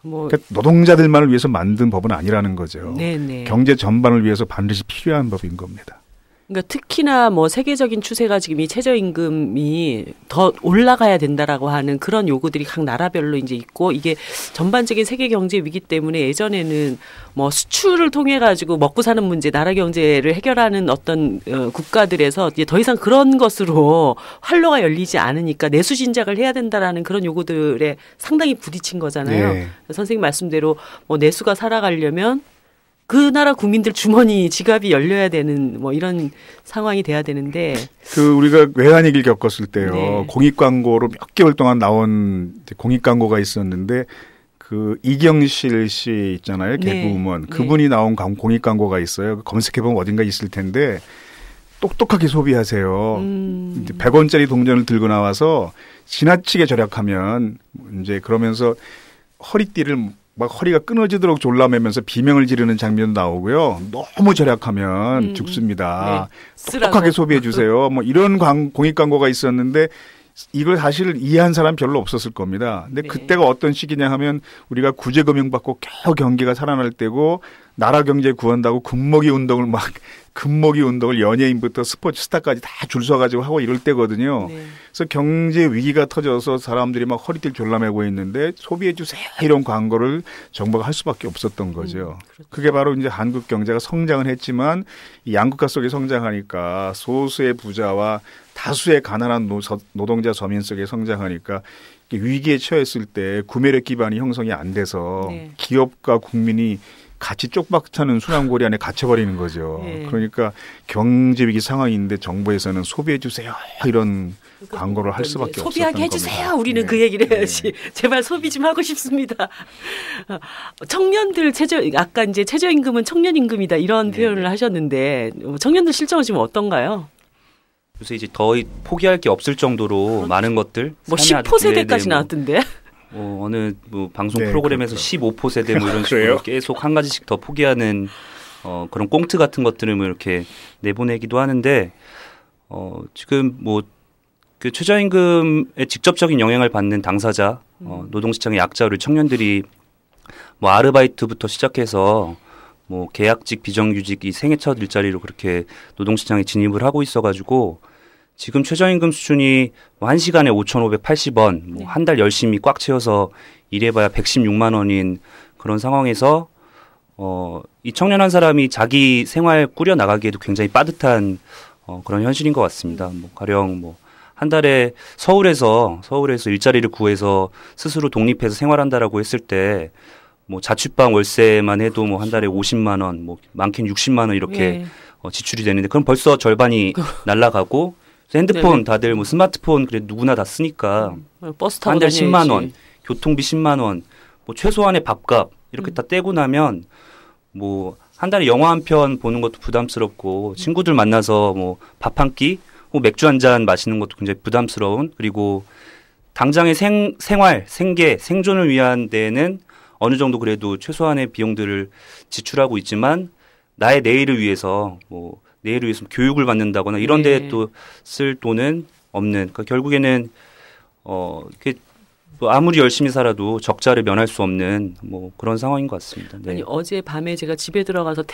뭐 그러니까 노동자들만을 위해서 만든 법은 아니라는 거죠. 네, 네. 경제 전반을 위해서 반드시 필요한 법인 겁니다. 그러니까 특히나 뭐 세계적인 추세가 지금 이 최저임금이 더 올라가야 된다라고 하는 그런 요구들이 각 나라별로 이제 있고 이게 전반적인 세계 경제 위기 때문에 예전에는 뭐 수출을 통해 가지고 먹고 사는 문제, 나라 경제를 해결하는 어떤 국가들에서 이제 더 이상 그런 것으로 활로가 열리지 않으니까 내수 진작을 해야 된다라는 그런 요구들에 상당히 부딪힌 거잖아요. 네. 선생님 말씀대로 뭐 내수가 살아가려면 그 나라 국민들 주머니 지갑이 열려야 되는 뭐 이런 상황이 돼야 되는데 우리가 외환위기를 겪었을 때요. 네. 공익 광고로 몇 개월 동안 나온 공익 광고가 있었는데 그 이경실 씨 있잖아요. 네. 개그우먼. 그분이 나온 공익 광고가 있어요. 검색해 보면 어딘가 있을 텐데 똑똑하게 소비하세요. 이제 100원짜리 동전을 들고 나와서 지나치게 절약하면 이제 그러면서 허리띠를 막 허리가 끊어지도록 졸라매면서 비명을 지르는 장면도 나오고요. 너무 절약하면 죽습니다. 네. 똑똑하게 소비해 주세요. 뭐 이런 공익 광고가 있었는데 이걸 사실 이해한 사람 별로 없었을 겁니다. 근데 네. 그때가 어떤 시기냐 하면 우리가 구제금융 받고 겨우 경기가 살아날 때고 나라 경제 구한다고 금모기 운동을 연예인부터 스포츠 스타까지 다 줄 서가지고 하고 이럴 때거든요. 네. 그래서 경제 위기가 터져서 사람들이 막 허리띠를 졸라매고 있는데 소비해 주세요 이런 광고를 정부가 할 수밖에 없었던 거죠. 그렇죠. 그게 바로 이제 한국 경제가 성장은 했지만 이 양극화 속에 성장하니까 소수의 부자와 다수의 가난한 노동자 서민 속에 성장하니까 위기에 처했을 때 구매력 기반이 형성이 안 돼서 네. 기업과 국민이 같이 쪽박차는 순환고리 안에 갇혀버리는 거죠. 네. 그러니까 경제 위기 상황인데 정부에서는 소비해 주세요 이런 광고를 할 수밖에 없었던 겁니다. 소비하게 해주세요. 우리는 네. 그 얘기를 해야지. 제발 소비 좀 하고 싶습니다. 청년들 아까 이제 최저임금은 청년임금이다 이런 표현을 하셨는데 청년들 실정은 지금 어떤가요? 요새 이제 더 포기할 게 없을 정도로 많은 것들 뭐 10호 세대까지 뭐, 나왔던데. 어느 뭐 방송 네, 프로그램에서 그렇죠. 15포 세대 뭐 이런 그래요? 식으로 계속 한 가지씩 더 포기하는 그런 꽁트 같은 것들을 뭐 이렇게 내보내기도 하는데 지금 뭐 그 최저임금에 직접적인 영향을 받는 당사자 노동시장의 약자 우리 청년들이 뭐 아르바이트부터 시작해서 뭐 계약직 비정규직 이 생애 첫 일자리로 그렇게 노동시장에 진입을 하고 있어가지고 지금 최저임금 수준이 뭐 1시간에 5,580원, 뭐 한 달 열심히 꽉 채워서 일해봐야 116만 원인 그런 상황에서 이 청년 한 사람이 자기 생활 꾸려 나가기에도 굉장히 빠듯한 그런 현실인 것 같습니다. 뭐 가령 뭐 한 달에 서울에서 일자리를 구해서 스스로 독립해서 생활한다라고 했을 때 뭐 자취방 월세만 해도 뭐 한 달에 50만 원, 뭐 많게는 60만 원 이렇게 지출이 되는데 그럼 벌써 절반이 날아가고 핸드폰 네네. 다들 뭐 스마트폰 그래 누구나 다 쓰니까 버스 타고 한 달 다녀야지. 10만 원, 교통비 10만 원, 뭐 최소한의 밥값 이렇게 다 떼고 나면 뭐 한 달에 영화 한 편 보는 것도 부담스럽고 친구들 만나서 뭐 밥 한 끼, 뭐 맥주 한 잔 마시는 것도 굉장히 부담스러운 그리고 당장의 생활, 생계, 생존을 위한 데에는 어느 정도 그래도 최소한의 비용들을 지출하고 있지만 나의 내일을 위해서 뭐 내일을 위해서 교육을 받는다거나 이런 네. 데에 또 쓸 돈은 없는. 그러니까 결국에는 이렇게 뭐 아무리 열심히 살아도 적자를 면할 수 없는 뭐 그런 상황인 것 같습니다. 네. 아니 어제 밤에 제가 집에 들어가서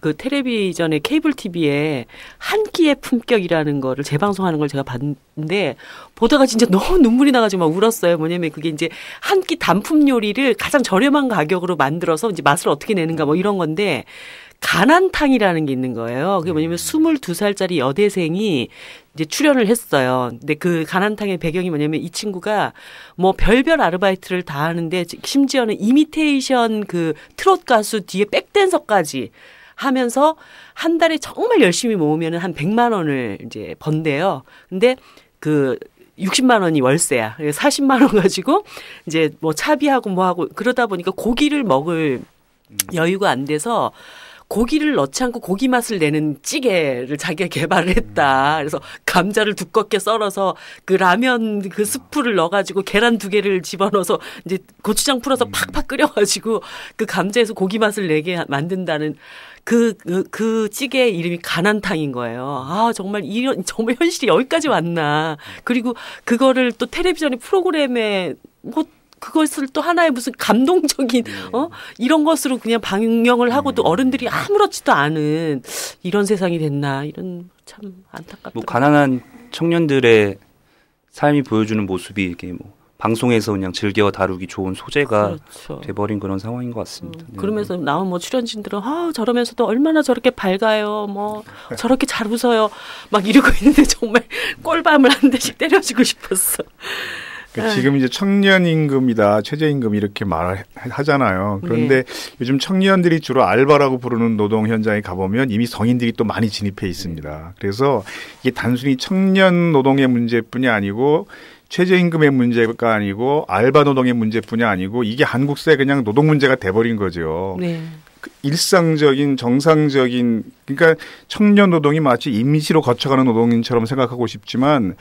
그 텔레비전의 케이블 TV에 한 끼의 품격이라는 거를 재방송하는 걸 제가 봤는데 보다가 진짜 너무 눈물이 나가지고 막 울었어요. 뭐냐면 그게 이제 한 끼 단품 요리를 가장 저렴한 가격으로 만들어서 이제 맛을 어떻게 내는가 뭐 이런 건데. 가난탕이라는 게 있는 거예요. 그게 뭐냐면 22살짜리 여대생이 이제 출연을 했어요. 근데 그 가난탕의 배경이 뭐냐면 이 친구가 뭐 별별 아르바이트를 다 하는데 심지어는 이미테이션 그 트롯 가수 뒤에 백댄서까지 하면서 한 달에 정말 열심히 모으면 한 100만 원을 이제 번대요. 근데 그 60만 원이 월세야. 40만 원 가지고 이제 뭐 차비하고 뭐 하고 그러다 보니까 고기를 먹을 여유가 안 돼서 고기를 넣지 않고 고기 맛을 내는 찌개를 자기가 개발을 했다. 그래서 감자를 두껍게 썰어서 그 라면 그 스프를 넣어가지고 계란 2개를 집어넣어서 이제 고추장 풀어서 팍팍 끓여가지고 그 감자에서 고기 맛을 내게 만든다는 그 찌개의 이름이 가난탕인 거예요. 아, 정말 정말 현실이 여기까지 왔나. 그리고 그거를 또 텔레비전의 프로그램에 뭐 그것을 또 하나의 무슨 감동적인 이런 것으로 그냥 방영을 하고도 어른들이 아무렇지도 않은 이런 세상이 됐나 이런 참 안타깝다. 뭐 가난한 청년들의 삶이 보여주는 모습이 이게 뭐 방송에서 그냥 즐겨 다루기 좋은 소재가 그렇죠. 돼버린 그런 상황인 것 같습니다. 네. 그러면서 나온 뭐 출연진들은 저러면서도 얼마나 저렇게 밝아요, 뭐 저렇게 잘 웃어요, 막 이러고 있는데 정말 꼴밤을 한 대씩 때려주고 싶었어. 그러니까 지금 이제 청년임금이다, 최저임금 이렇게 말하잖아요. 그런데 요즘 청년들이 주로 알바라고 부르는 노동 현장에 가보면 이미 성인들이 또 많이 진입해 있습니다. 그래서 이게 단순히 청년 노동의 문제뿐이 아니고 최저임금의 문제가 아니고 알바 노동의 문제뿐이 아니고 이게 한국 사회 그냥 노동 문제가 돼버린 거죠. 네. 일상적인 정상적인 그러니까 청년 노동이 마치 임시로 거쳐가는 노동인처럼 생각하고 싶지만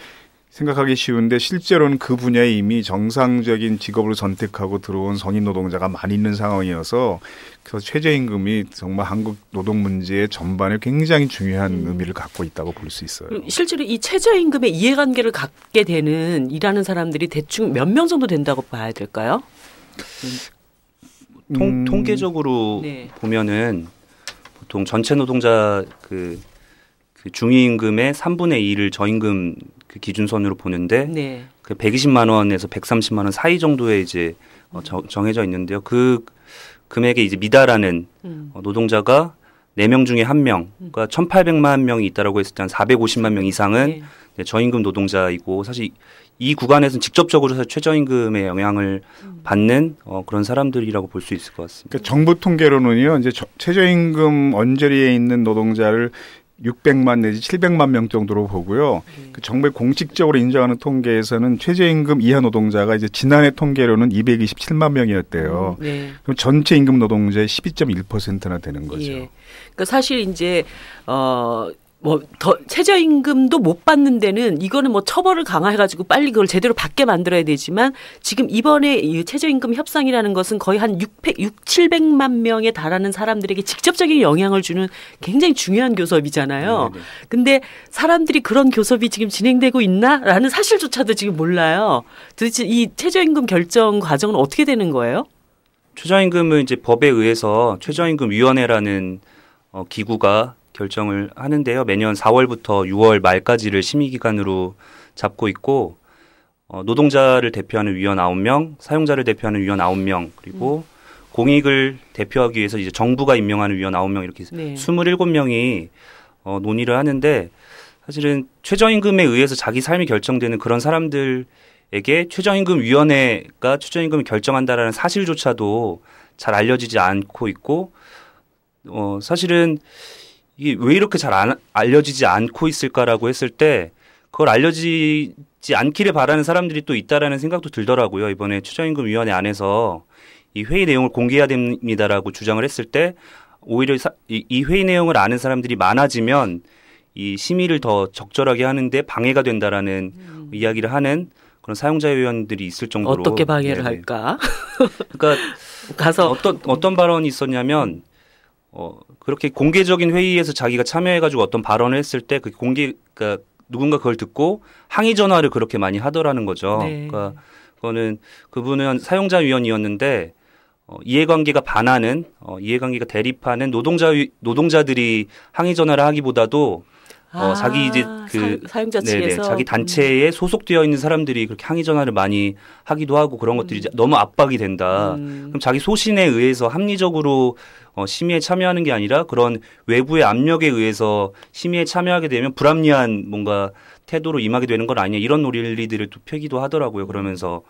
생각하기 쉬운데 실제로는 그 분야에 이미 정상적인 직업을 선택하고 들어온 성인 노동자가 많이 있는 상황이어서 그래서 최저임금이 정말 한국 노동 문제의 전반에 굉장히 중요한 의미를 갖고 있다고 볼 수 있어요. 실제로 이 최저임금의 이해관계를 갖게 되는 일하는 사람들이 대충 몇 명 정도 된다고 봐야 될까요? 통계적으로 네. 보면은 보통 전체 노동자 그 중위임금의 3분의 2를 저임금 그 기준선으로 보는데 네. 그 120만 원에서 130만 원 사이 정도에 이제 정해져 있는데요. 그 금액에 이제 미달하는 노동자가 4명 중에 1명, 그러니까 1,800만 명이 있다라고 했을 때 한 450만 명 이상은 네, 저임금 노동자이고 사실 이 구간에서는 직접적으로 사실 최저임금의 영향을 받는 그런 사람들이라고 볼 수 있을 것 같습니다. 그러니까 정부 통계로는요, 이제 최저임금 언저리에 있는 노동자를 600만 내지 700만 명 정도로 보고요. 그 정부의 공식적으로 인정하는 통계에서는 최저임금 이하 노동자가 이제 지난해 통계로는 227만 명이었대요. 네. 그럼 전체 임금 노동자의 12.1%나 되는 거죠. 예. 그러니까 사실 이제 최저임금도 못 받는 데는 이거는 뭐 처벌을 강화해가지고 빨리 그걸 제대로 받게 만들어야 되지만 지금 이번에 이 최저임금 협상이라는 것은 거의 한 700만 명에 달하는 사람들에게 직접적인 영향을 주는 굉장히 중요한 교섭이잖아요. 네네. 근데 사람들이 그런 교섭이 지금 진행되고 있나라는 사실조차도 지금 몰라요. 도대체 이 최저임금 결정 과정은 어떻게 되는 거예요? 최저임금은 이제 법에 의해서 최저임금위원회라는 기구가 결정을 하는데요. 매년 4월부터 6월 말까지를 심의기간으로 잡고 있고 노동자를 대표하는 위원 9명, 사용자를 대표하는 위원 9명, 그리고 공익을 대표하기 위해서 이제 정부가 임명하는 위원 9명 이렇게 네. 27명이 논의를 하는데 사실은 최저임금에 의해서 자기 삶이 결정되는 그런 사람들에게 최저임금위원회가 최저임금을 결정한다라는 사실조차도 잘 알려지지 않고 있고 사실은 이게 왜 이렇게 잘 알려지지 않고 있을까라고 했을 때 그걸 알려지지 않기를 바라는 사람들이 또 있다라는 생각도 들더라고요. 이번에 최저임금위원회 안에서 이 회의 내용을 공개해야 됩니다라고 주장을 했을 때 오히려 이 회의 내용을 아는 사람들이 많아지면 이 심의를 더 적절하게 하는데 방해가 된다라는 이야기를 하는 그런 사용자 의원들이 있을 정도로 어떻게 방해를 할까? 그러니까 가서 어떤 발언이 있었냐면 그렇게 공개적인 회의에서 자기가 참여해가지고 어떤 발언을 했을 때 그러니까 누군가 그걸 듣고 항의 전화를 그렇게 많이 하더라는 거죠. 네. 그러니까 그분은 사용자 위원이었는데 이해관계가 반하는 이해관계가 대립하는 노동자들이 항의 전화를 하기보다도 자기 이제 사용자 측에서 자기 단체에 소속되어 있는 사람들이 그렇게 항의 전화를 많이 하기도 하고 그런 것들이 이제 너무 압박이 된다. 그럼 자기 소신에 의해서 합리적으로 심의에 참여하는 게 아니라 그런 외부의 압력에 의해서 심의에 참여하게 되면 불합리한 뭔가 태도로 임하게 되는 건 아니냐 이런 논리들을 또 펴기도 하더라고요. 그러면서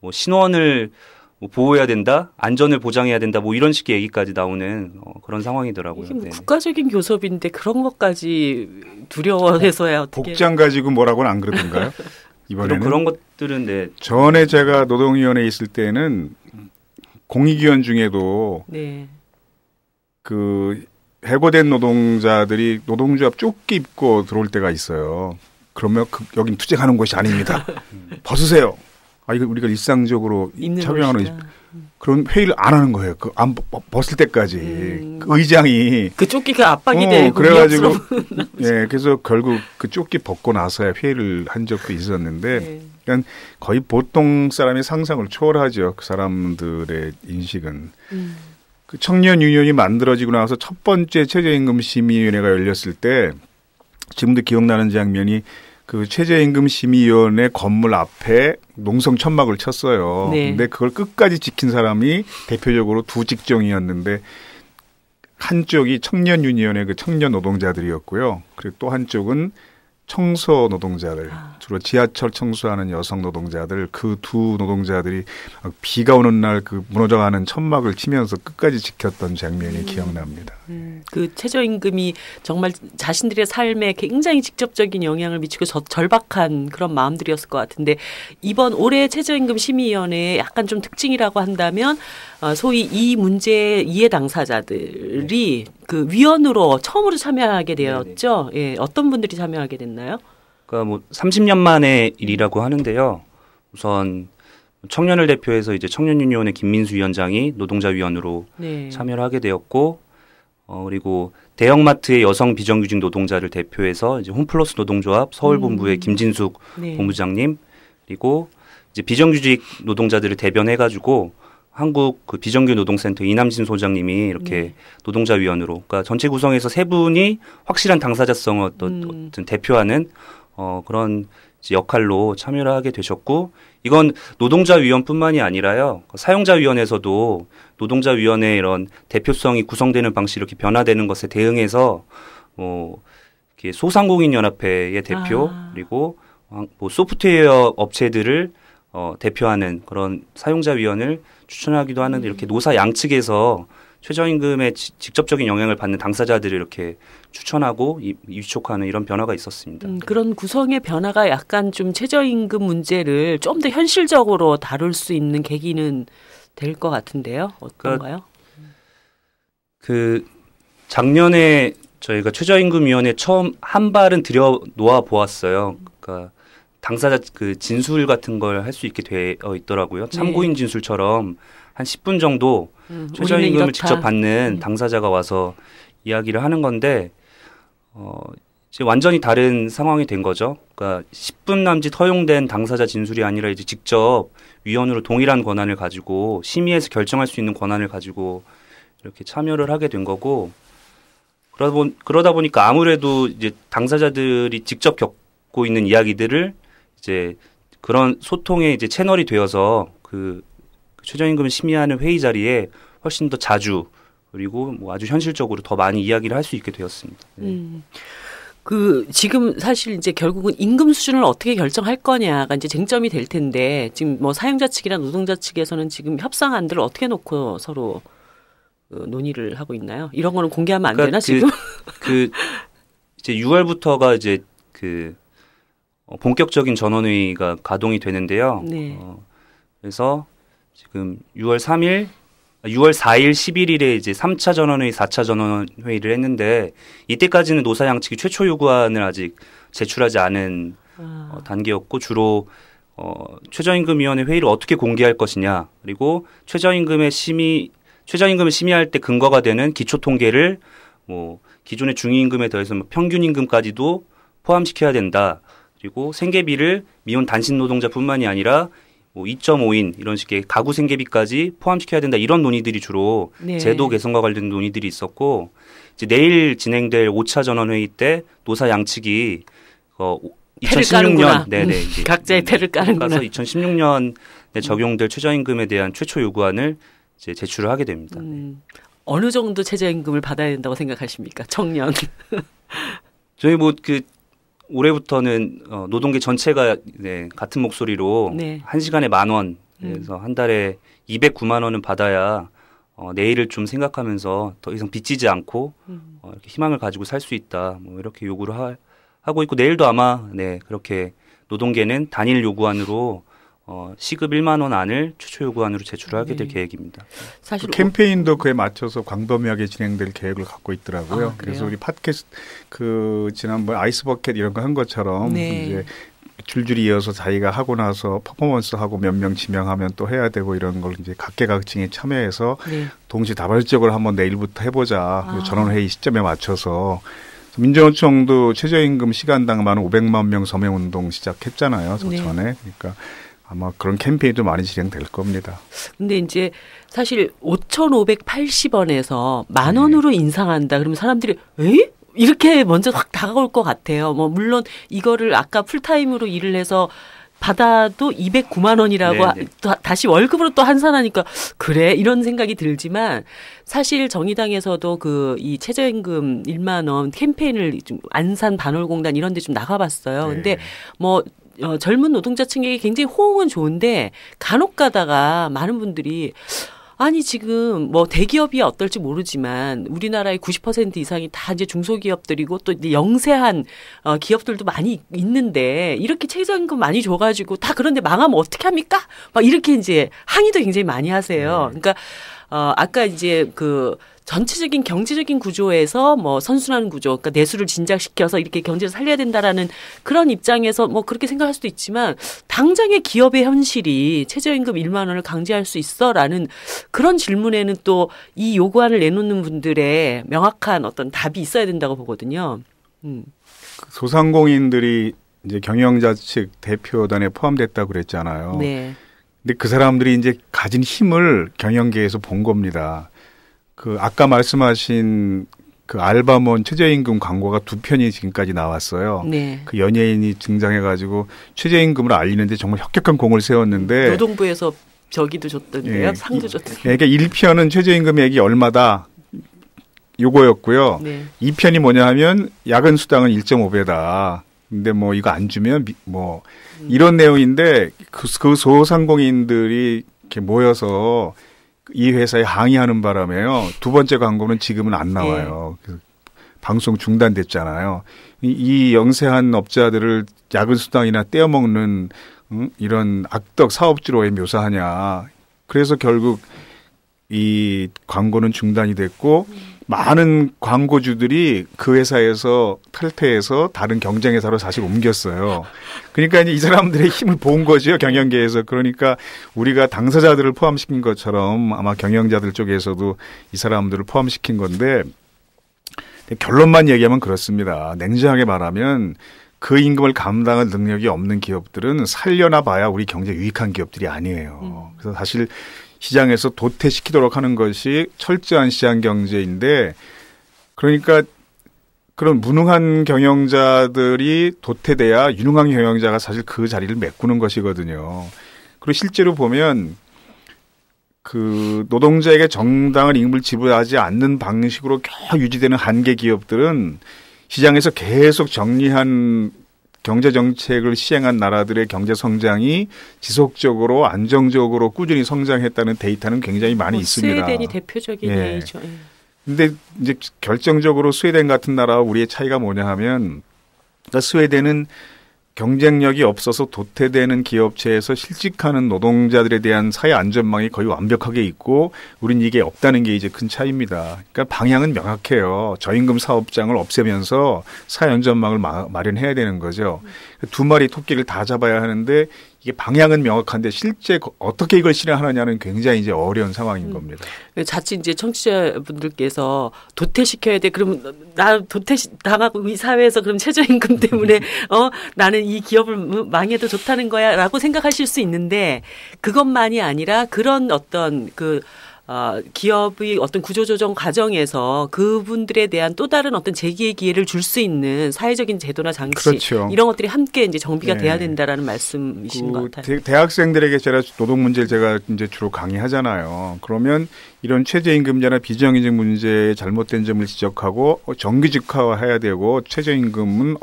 뭐 신원을 보호해야 된다, 안전을 보장해야 된다, 뭐 이런 식의 얘기까지 나오는 그런 상황이더라고요. 이게 뭐 국가적인 교섭인데 그런 것까지 두려워해서야 어떻게? 복장 가지고 뭐라고는 안 그러던가요? 이번에는 그런 것들은 네. 전에 제가 노동위원회에 있을 때는 공익위원 중에도 네. 그 해고된 노동자들이 노동조합 조끼 입고 들어올 때가 있어요. 그러면 여긴 투쟁하는 곳이 아닙니다. 벗으세요. 이거 우리가 일상적으로 착용하는 그런 회의를 안 하는 거예요. 안 벗을 때까지 그 의장이 그 조끼가 압박이 되고 그래가지고 예, 그래서 결국 그 조끼 벗고 나서야 회의를 한 적도 있었는데, 네. 그러니까 거의 보통 사람의 상상을 초월하죠. 그 사람들의 인식은. 그 청년 유니온이 만들어지고 나서 첫 번째 최저임금 심의위원회가 열렸을 때 지금도 기억나는 장면이 그 최저임금 심의위원회 건물 앞에 농성 천막을 쳤어요. 네. 근데 그걸 끝까지 지킨 사람이 대표적으로 두 직종이었는데 한쪽이 청년 유니온의 그 청년 노동자들이었고요. 그리고 또 한쪽은 청소 노동자들, 주로 지하철 청소하는 여성 노동자들, 그 두 노동자들이 비가 오는 날 그 무너져가는 천막을 치면서 끝까지 지켰던 장면이 기억납니다. 그 최저임금이 정말 자신들의 삶에 굉장히 직접적인 영향을 미치고 절박한 그런 마음들이었을 것 같은데, 이번 올해 최저임금 심의위원회의 약간 좀 특징이라고 한다면 소위 이 문제의 이해 당사자들이 그 위원으로 처음으로 참여하게 되었죠. 예, 어떤 분들이 참여하게 됐나요? 그러니까 뭐 30년 만의 일이라고 하는데요. 우선 청년을 대표해서 이제 청년유니온의 김민수 위원장이 노동자위원으로 네. 참여를 하게 되었고, 그리고 대형마트의 여성 비정규직 노동자를 대표해서 이제 홈플러스 노동조합 서울본부의 김진숙 네. 본부장님, 그리고 이제 비정규직 노동자들을 대변해가지고 한국 그 비정규 노동센터 이남진 소장님이 이렇게 노동자위원으로, 그러니까 전체 구성에서 세 분이 확실한 당사자성을 어떤 대표하는 그런 이제 역할로 참여를 하게 되셨고, 이건 노동자위원뿐만이 아니라요, 사용자위원회에서도 노동자위원회 이런 대표성이 구성되는 방식이 이렇게 변화되는 것에 대응해서 이렇게 소상공인연합회의 대표, 그리고 뭐 소프트웨어 업체들을 대표하는 그런 사용자위원을 추천하기도 하는데, 이렇게 노사 양측에서 최저임금에 직접적인 영향을 받는 당사자들을 이렇게 추천하고 위촉하는 이런 변화가 있었습니다. 그런 구성의 변화가 약간 좀 최저임금 문제를 좀 더 현실적으로 다룰 수 있는 계기는 될 것 같은데요. 어떤가요? 그 작년에 저희가 최저임금위원회 처음 한 발은 들여 놓아 보았어요. 그러니까 당사자 그 진술 같은 걸 할 수 있게 되어 있더라고요. 참고인 진술처럼 한 10분 정도 최저임금을 직접 받는 당사자가 와서 이야기를 하는 건데, 이제 완전히 다른 상황이 된 거죠. 그러니까 10분 남짓 허용된 당사자 진술이 아니라 이제 직접 위원으로 동일한 권한을 가지고 심의해서 결정할 수 있는 권한을 가지고 이렇게 참여를 하게 된 거고, 그러다 보니까 아무래도 이제 당사자들이 직접 겪고 있는 이야기들을 이제 그런 소통의 이제 채널이 되어서 그 최저임금을 심의하는 회의 자리에 훨씬 더 자주, 그리고 뭐 아주 현실적으로 더 많이 이야기를 할 수 있게 되었습니다. 그 지금 사실 이제 결국은 임금 수준을 어떻게 결정할 거냐가 이제 쟁점이 될 텐데, 지금 뭐 사용자 측이나 노동자 측에서는 지금 협상안들을 어떻게 놓고 서로 논의를 하고 있나요? 이런 거는 공개하면 안 되나 지금? 이제 6월부터가 이제 본격적인 전원회의가 가동이 되는데요. 네. 그래서 지금 6월 4일, 11일에 이제 3차 전원회의, 4차 전원회의를 했는데, 이때까지는 노사 양측이 최초 요구안을 아직 제출하지 않은 단계였고, 주로 최저임금위원회 회의를 어떻게 공개할 것이냐, 그리고 최저임금을 심의할 때 근거가 되는 기초 통계를 뭐 기존의 중위임금에 더해서 뭐 평균임금까지도 포함시켜야 된다. 그리고 생계비를 미혼 단신 노동자뿐만이 아니라 뭐 2.5인 이런 식의 가구 생계비까지 포함시켜야 된다 이런 논의들이 주로 네. 제도 개선과 관련된 논의들이 있었고 이제 내일 진행될 5차 전원회의 때 노사 양측이 2016년 네네 이제 각자의 패를 까는구나. 2016년에 적용될 최저임금에 대한 최초 요구안을 이제 제출을 하게 됩니다. 어느 정도 최저임금을 받아야 된다고 생각하십니까? 청년. 저희 뭐 올해부터는 노동계 전체가 네, 같은 목소리로 네. 1시간에 10,000원 그래서 한 달에 209만 원은 받아야 내일을 좀 생각하면서 더 이상 빚지지 않고 이렇게 희망을 가지고 살 수 있다. 뭐 이렇게 요구를 하고 있고 내일도 아마 네, 그렇게 노동계는 단일 요구안으로 시급 1만 원 안을 최초 요구안으로 제출하게 될 계획입니다. 사실 캠페인도 그에 맞춰서 광범위하게 진행될 계획을 갖고 있더라고요. 그래서 우리 팟캐스트 지난번 아이스버켓 이런 거 한 것처럼 네. 이제 줄줄이 이어서 자기가 하고 나서 퍼포먼스 하고 몇 명 지명하면 또 해야 되고 이런 걸 이제 각계각층이 참여해서 네. 동시다발적으로 한번 내일부터 해보자. 전원회의 시점에 맞춰서 민주노총도 최저임금 시간당 500만 명 서명운동 시작했잖아요. 저 전에. 그러니까 아마 그런 캠페인도 많이 진행될 겁니다. 근데 이제 사실 5,580원에서 10,000원으로 인상한다. 그러면 사람들이 에이? 이렇게 먼저 확 다가올 것 같아요. 뭐 물론 이거를 아까 풀타임으로 일을 해서 받아도 209만 원이라고 다시 월급으로 또 환산하니까 그래 이런 생각이 들지만 사실 정의당에서도 이 최저임금 1만 원 캠페인을 좀 안산 반월공단 이런 데 좀 나가봤어요. 근데 뭐 젊은 노동자층에게 굉장히 호응은 좋은데 간혹 가다가 많은 분들이 아니 지금 뭐 대기업이 어떨지 모르지만 우리나라의 90% 이상이 다 이제 중소기업들이고 또 이제 영세한 기업들도 많이 있는데 이렇게 최저임금 많이 줘가지고 다 그런데 망하면 어떻게 합니까? 막 이렇게 이제 항의도 굉장히 많이 하세요. 그러니까 아까 이제 전체적인 경제적인 구조에서 뭐 선순환 구조, 그러니까 내수를 진작시켜서 이렇게 경제를 살려야 된다라는 그런 입장에서 뭐 그렇게 생각할 수도 있지만 당장의 기업의 현실이 최저임금 1만 원을 강제할 수 있어라는 그런 질문에는 또 이 요구안을 내놓는 분들의 명확한 어떤 답이 있어야 된다고 보거든요. 소상공인들이 이제 경영자 측 대표단에 포함됐다고 그랬잖아요. 네. 근데 그 사람들이 이제 가진 힘을 경영계에서 본 겁니다. 아까 말씀하신 알바몬 최저임금 광고가 2편이 지금까지 나왔어요. 네. 그 연예인이 등장해가지고 최저임금을 알리는데 정말 혁혁한 공을 세웠는데 노동부에서 저기도 줬던데요. 상도 줬던데요. 그러니까 1편은 최저임금액이 얼마다 요거였고요. 2편이 뭐냐 하면 야근 수당은 1.5배다. 근데 뭐 이거 안 주면 뭐 이런 내용인데 그 소상공인들이 이렇게 모여서 이 회사에 항의하는 바람에요. 두 번째 광고는 지금은 안 나와요. 방송 중단됐잖아요. 이 영세한 업자들을 야근 수당이나 떼어먹는 이런 악덕 사업주로 왜 묘사하냐. 그래서 결국 이 광고는 중단이 됐고 많은 광고주들이 그 회사에서 탈퇴해서 다른 경쟁회사로 사실 옮겼어요. 그러니까 이제 이 사람들의 힘을 본 거죠, 경영계에서. 그러니까 우리가 당사자들을 포함시킨 것처럼 아마 경영자들 쪽에서도 이 사람들을 포함시킨 건데 결론만 얘기하면 그렇습니다. 냉정하게 말하면 그 임금을 감당할 능력이 없는 기업들은 살려나 봐야 우리 경제 유익한 기업들이 아니에요. 그래서 사실 시장에서 도태시키도록 하는 것이 철저한 시장 경제인데 그러니까 그런 무능한 경영자들이 도태돼야 유능한 경영자가 사실 그 자리를 메꾸는 것이거든요. 그리고 실제로 보면 노동자에게 정당한 임금을 지불하지 않는 방식으로 계속 유지되는 한계 기업들은 시장에서 계속 정리한 경제 정책을 시행한 나라들의 경제 성장이 지속적으로 안정적으로 꾸준히 성장했다는 데이터는 굉장히 많이 있습니다. 스웨덴이 대표적인 예죠. 근데 이제 결정적으로 스웨덴 같은 나라와 우리의 차이가 뭐냐 하면 스웨덴은 경쟁력이 없어서 도태되는 기업체에서 실직하는 노동자들에 대한 사회 안전망이 거의 완벽하게 있고 우린 이게 없다는 게 이제 큰 차이입니다. 그러니까 방향은 명확해요. 저임금 사업장을 없애면서 사회 안전망을 마련해야 되는 거죠. 두 마리 토끼를 다 잡아야 하는데 이게 방향은 명확한데 실제 어떻게 이걸 실행하느냐는 굉장히 이제 어려운 상황인 겁니다. 자칫 이제 청취자분들께서 도태시켜야 돼. 그러면 나 도태 당하고 이 사회에서 그럼 최저임금 때문에 나는 이 기업을 망해도 좋다는 거야라고 생각하실 수 있는데 그것만이 아니라 그런 어떤 기업의 어떤 구조조정 과정에서 그분들에 대한 또 다른 어떤 재기의 기회를 줄 수 있는 사회적인 제도나 장치 그렇죠. 이런 것들이 함께 이제 정비가 네. 돼야 된다라는 말씀이신 것 같아요. 대학생들에게 노동 문제를 제가 이제 주로 강의하잖아요. 그러면 이런 최저임금제나 비정규직 문제의 잘못된 점을 지적하고 정규직화해야 되고 최저임금은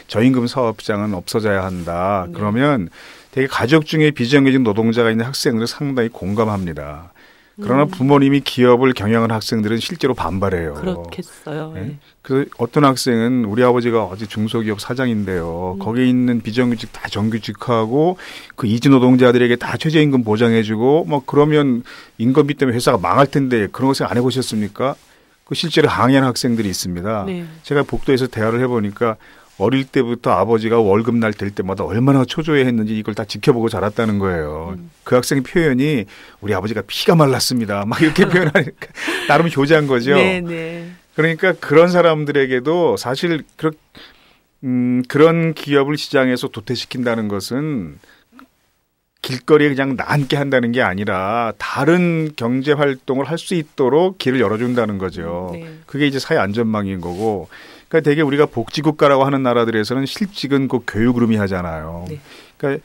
저임금 사업장은 없어져야 한다. 네. 그러면 되게 가족 중에 비정규직 노동자가 있는 학생들은 상당히 공감합니다. 그러나 부모님이 기업을 경영하는 학생들은 실제로 반발해요. 그렇겠어요. 네? 그 어떤 학생은 우리 아버지가 어디 중소기업 사장인데요. 거기에 있는 비정규직 다 정규직하고 그 이주 노동자들에게 다 최저임금 보장해주고 그러면 인건비 때문에 회사가 망할 텐데 그런 거 생각 안 해보셨습니까? 그 실제로 항의하는 학생들이 있습니다. 네. 제가 복도에서 대화를 해보니까 어릴 때부터 아버지가 월급 날 될 때마다 얼마나 초조해했는지 이걸 다 지켜보고 자랐다는 거예요. 그 학생 표현이 우리 아버지가 피가 말랐습니다. 막 이렇게 표현하니까 나름 효자인 거죠. 네. 그러니까 그런 사람들에게도 사실 그런 기업을 시장에서 도태시킨다는 것은 길거리에 그냥 나앉게 한다는 게 아니라 다른 경제 활동을 할 수 있도록 길을 열어준다는 거죠. 네. 그게 이제 사회 안전망인 거고. 그러니까 되게 우리가 복지국가라고 하는 나라들에서는 실직은 그 교육을 의미하잖아요. 네. 그러니까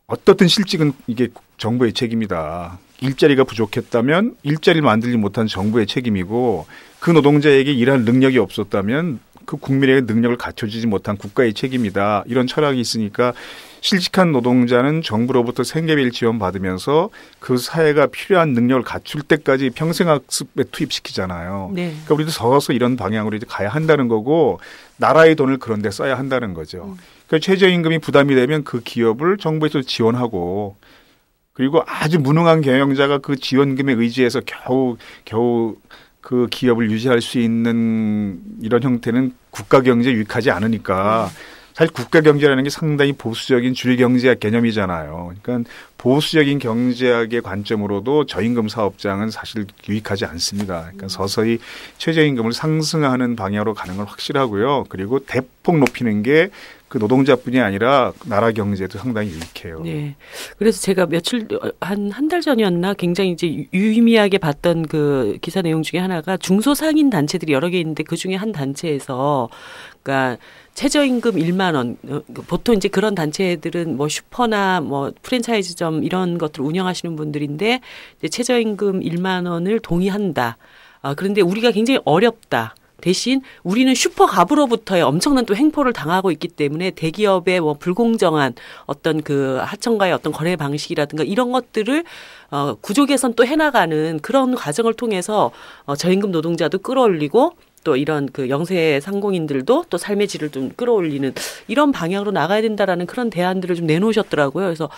어떻든 실직은 이게 정부의 책임이다. 일자리가 부족했다면 일자리를 만들지 못한 정부의 책임이고 그 노동자에게 일할 능력이 없었다면 그 국민에게 능력을 갖춰주지 못한 국가의 책임이다. 이런 철학이 있으니까 실직한 노동자는 정부로부터 생계비를 지원받으면서 그 사회가 필요한 능력을 갖출 때까지 평생학습에 투입시키잖아요. 네. 그러니까 우리도 서서 이런 방향으로 이제 가야 한다는 거고 나라의 돈을 그런 데 써야 한다는 거죠. 그러니까 최저임금이 부담이 되면 그 기업을 정부에서 지원하고 그리고 아주 무능한 경영자가 그 지원금에 의지해서 겨우 그 기업을 유지할 수 있는 이런 형태는 국가 경제에 유익하지 않으니까 사실 국가 경제라는 게 상당히 보수적인 줄경제학 개념이잖아요. 그러니까 보수적인 경제학의 관점으로도 저임금 사업장은 사실 유익하지 않습니다. 그러니까 서서히 최저임금을 상승하는 방향으로 가는 건 확실하고요. 그리고 대폭 높이는 게 그 노동자뿐이 아니라 나라 경제도 상당히 유익해요. 네. 그래서 제가 한 달 전이었나 굉장히 이제 유의미하게 봤던 그 기사 내용 중에 하나가 중소상인 단체들이 여러 개 있는데 그 중에 한 단체에서 그러니까 최저임금 1만 원. 보통 이제 그런 단체들은 뭐 슈퍼나 뭐 프랜차이즈점 이런 것들을 운영하시는 분들인데 이제 최저임금 1만 원을 동의한다. 그런데 우리가 굉장히 어렵다. 대신 우리는 슈퍼갑으로부터의 엄청난 또 횡포를 당하고 있기 때문에 대기업의 뭐 불공정한 어떤 그 하청과의 어떤 거래 방식이라든가 이런 것들을 구조 개선 또 해나가는 그런 과정을 통해서 저임금 노동자도 끌어올리고 또 이런 그 영세 상공인들도 또 삶의 질을 좀 끌어올리는 이런 방향으로 나가야 된다라는 그런 대안들을 좀 내놓으셨더라고요. 그래서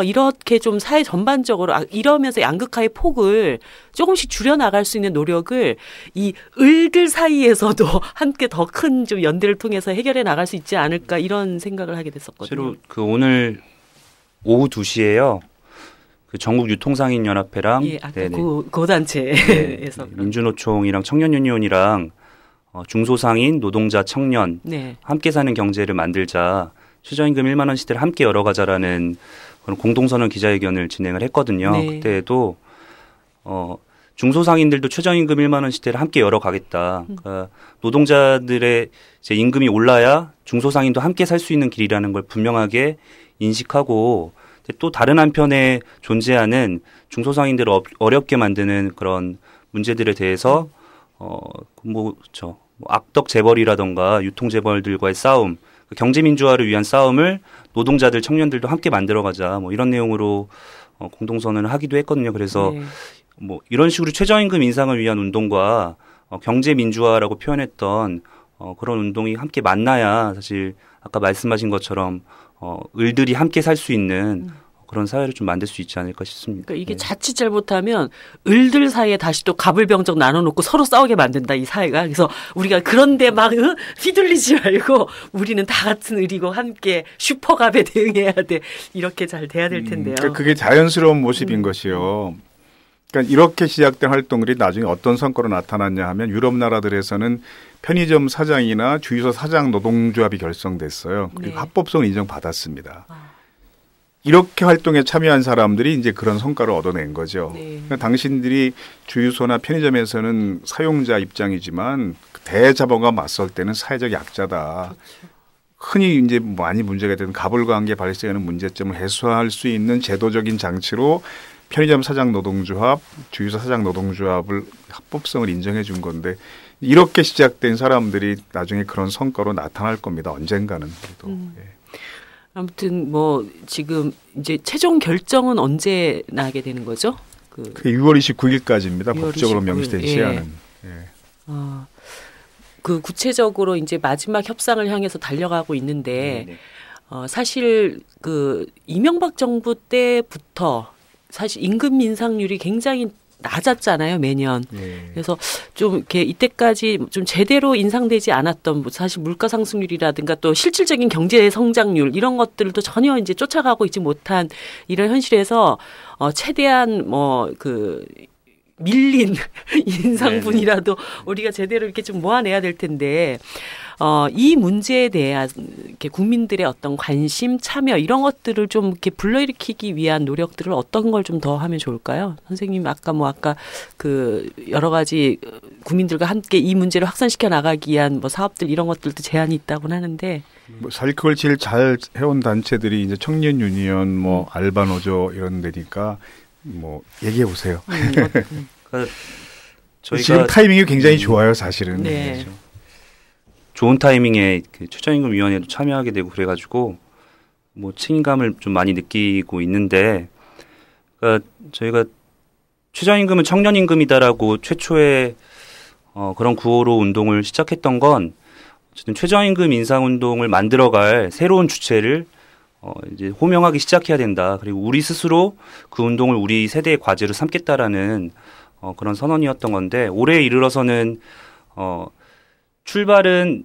이렇게 좀 사회 전반적으로 이러면서 양극화의 폭을 조금씩 줄여나갈 수 있는 노력을 이 을들 사이에서도 함께 더 큰 좀 연대를 통해서 해결해 나갈 수 있지 않을까 이런 생각을 하게 됐었거든요. 실제로 그 오늘 오후 2시에요. 그 전국 유통상인연합회랑 그 단체에서 민주노총이랑 청년유니온이랑 중소상인, 노동자, 청년 함께 사는 경제를 만들자 최저임금 1만 원 시대를 함께 열어가자라는 그런 공동선언 기자회견을 진행을 했거든요. 네. 그때도 중소상인들도 최저임금 1만 원 시대를 함께 열어가겠다. 그러니까 노동자들의 이제 임금이 올라야 중소상인도 함께 살 수 있는 길이라는 걸 분명하게 인식하고 또 다른 한편에 존재하는 중소상인들을 어렵게 만드는 그런 문제들에 대해서 악덕 재벌이라던가 유통 재벌들과의 싸움, 경제 민주화를 위한 싸움을 노동자들, 청년들도 함께 만들어가자 뭐 이런 내용으로 공동선언을 하기도 했거든요. 그래서 뭐 이런 식으로 최저임금 인상을 위한 운동과 경제 민주화라고 표현했던 그런 운동이 함께 만나야 사실 아까 말씀하신 것처럼 을들이 함께 살 수 있는 그런 사회를 좀 만들 수 있지 않을까 싶습니다. 그러니까 이게 자칫 잘못하면 을들 사이에 다시 또 갑을병정 나눠놓고 서로 싸우게 만든다, 이 사회가. 그래서 우리가 그런데 막 휘둘리지 말고 우리는 다 같은 을이고 함께 슈퍼갑에 대응해야 돼. 이렇게 잘 돼야 될 텐데요. 그러니까 그게 자연스러운 모습인 것이요. 그러니까 이렇게 시작된 활동들이 나중에 어떤 성과로 나타났냐 하면 유럽 나라들에서는 편의점 사장이나 주유소 사장 노동조합이 결성됐어요. 그리고 합법성을 인정받았습니다. 이렇게 활동에 참여한 사람들이 이제 그런 성과를 얻어낸 거죠. 그러니까 당신들이 주유소나 편의점에서는 사용자 입장이지만 대자본과 맞설 때는 사회적 약자다. 그렇죠. 흔히 이제 많이 문제가 되는 갑을관계 발생하는 문제점을 해소할 수 있는 제도적인 장치로 편의점 사장 노동조합, 주유소 사장 노동조합을 합법성을 인정해 준 건데 이렇게 시작된 사람들이 나중에 그런 성과로 나타날 겁니다. 언젠가는. 예. 아무튼 뭐 지금 이제 최종 결정은 언제 나게 되는 거죠? 그게 6월 29일까지입니다. 6월 법적으로 29일. 명시된 시한은. 예. 그 구체적으로 이제 마지막 협상을 향해서 달려가고 있는데 사실 그 이명박 정부 때부터 사실 임금 인상률이 굉장히 낮았잖아요, 매년. 그래서 좀 이렇게 이때까지 좀 제대로 인상되지 않았던 사실 물가 상승률이라든가 또 실질적인 경제 성장률 이런 것들도 전혀 이제 쫓아가고 있지 못한 이런 현실에서 최대한 밀린 인상분이라도 우리가 제대로 이렇게 좀 모아내야 될 텐데 이 문제에 대한 이렇게 국민들의 어떤 관심, 참여 이런 것들을 좀 이렇게 불러일으키기 위한 노력들을 어떤 걸 좀 더 하면 좋을까요? 선생님 아까 그 여러 가지 국민들과 함께 이 문제를 확산시켜 나가기 위한 뭐 사업들 이런 것들도 제한이 있다고는 하는데 사실 그걸 제일 잘 해온 단체들이 이제 청년 유니언, 뭐 알바 노조 이런 데니까 뭐 얘기해 보세요. 저희가 지금 타이밍이 굉장히 좋아요, 사실은. 네. 그렇죠. 좋은 타이밍에 그 최저임금위원회도 참여하게 되고 그래가지고 뭐 책임감을 좀 많이 느끼고 있는데, 그러니까 저희가 최저임금은 청년임금이다라고 최초에 그런 구호로 운동을 시작했던 건 어쨌든 최저임금 인상 운동을 만들어갈 새로운 주체를 이제 호명하기 시작해야 된다. 그리고 우리 스스로 그 운동을 우리 세대의 과제로 삼겠다라는 그런 선언이었던 건데 올해에 이르러서는 출발은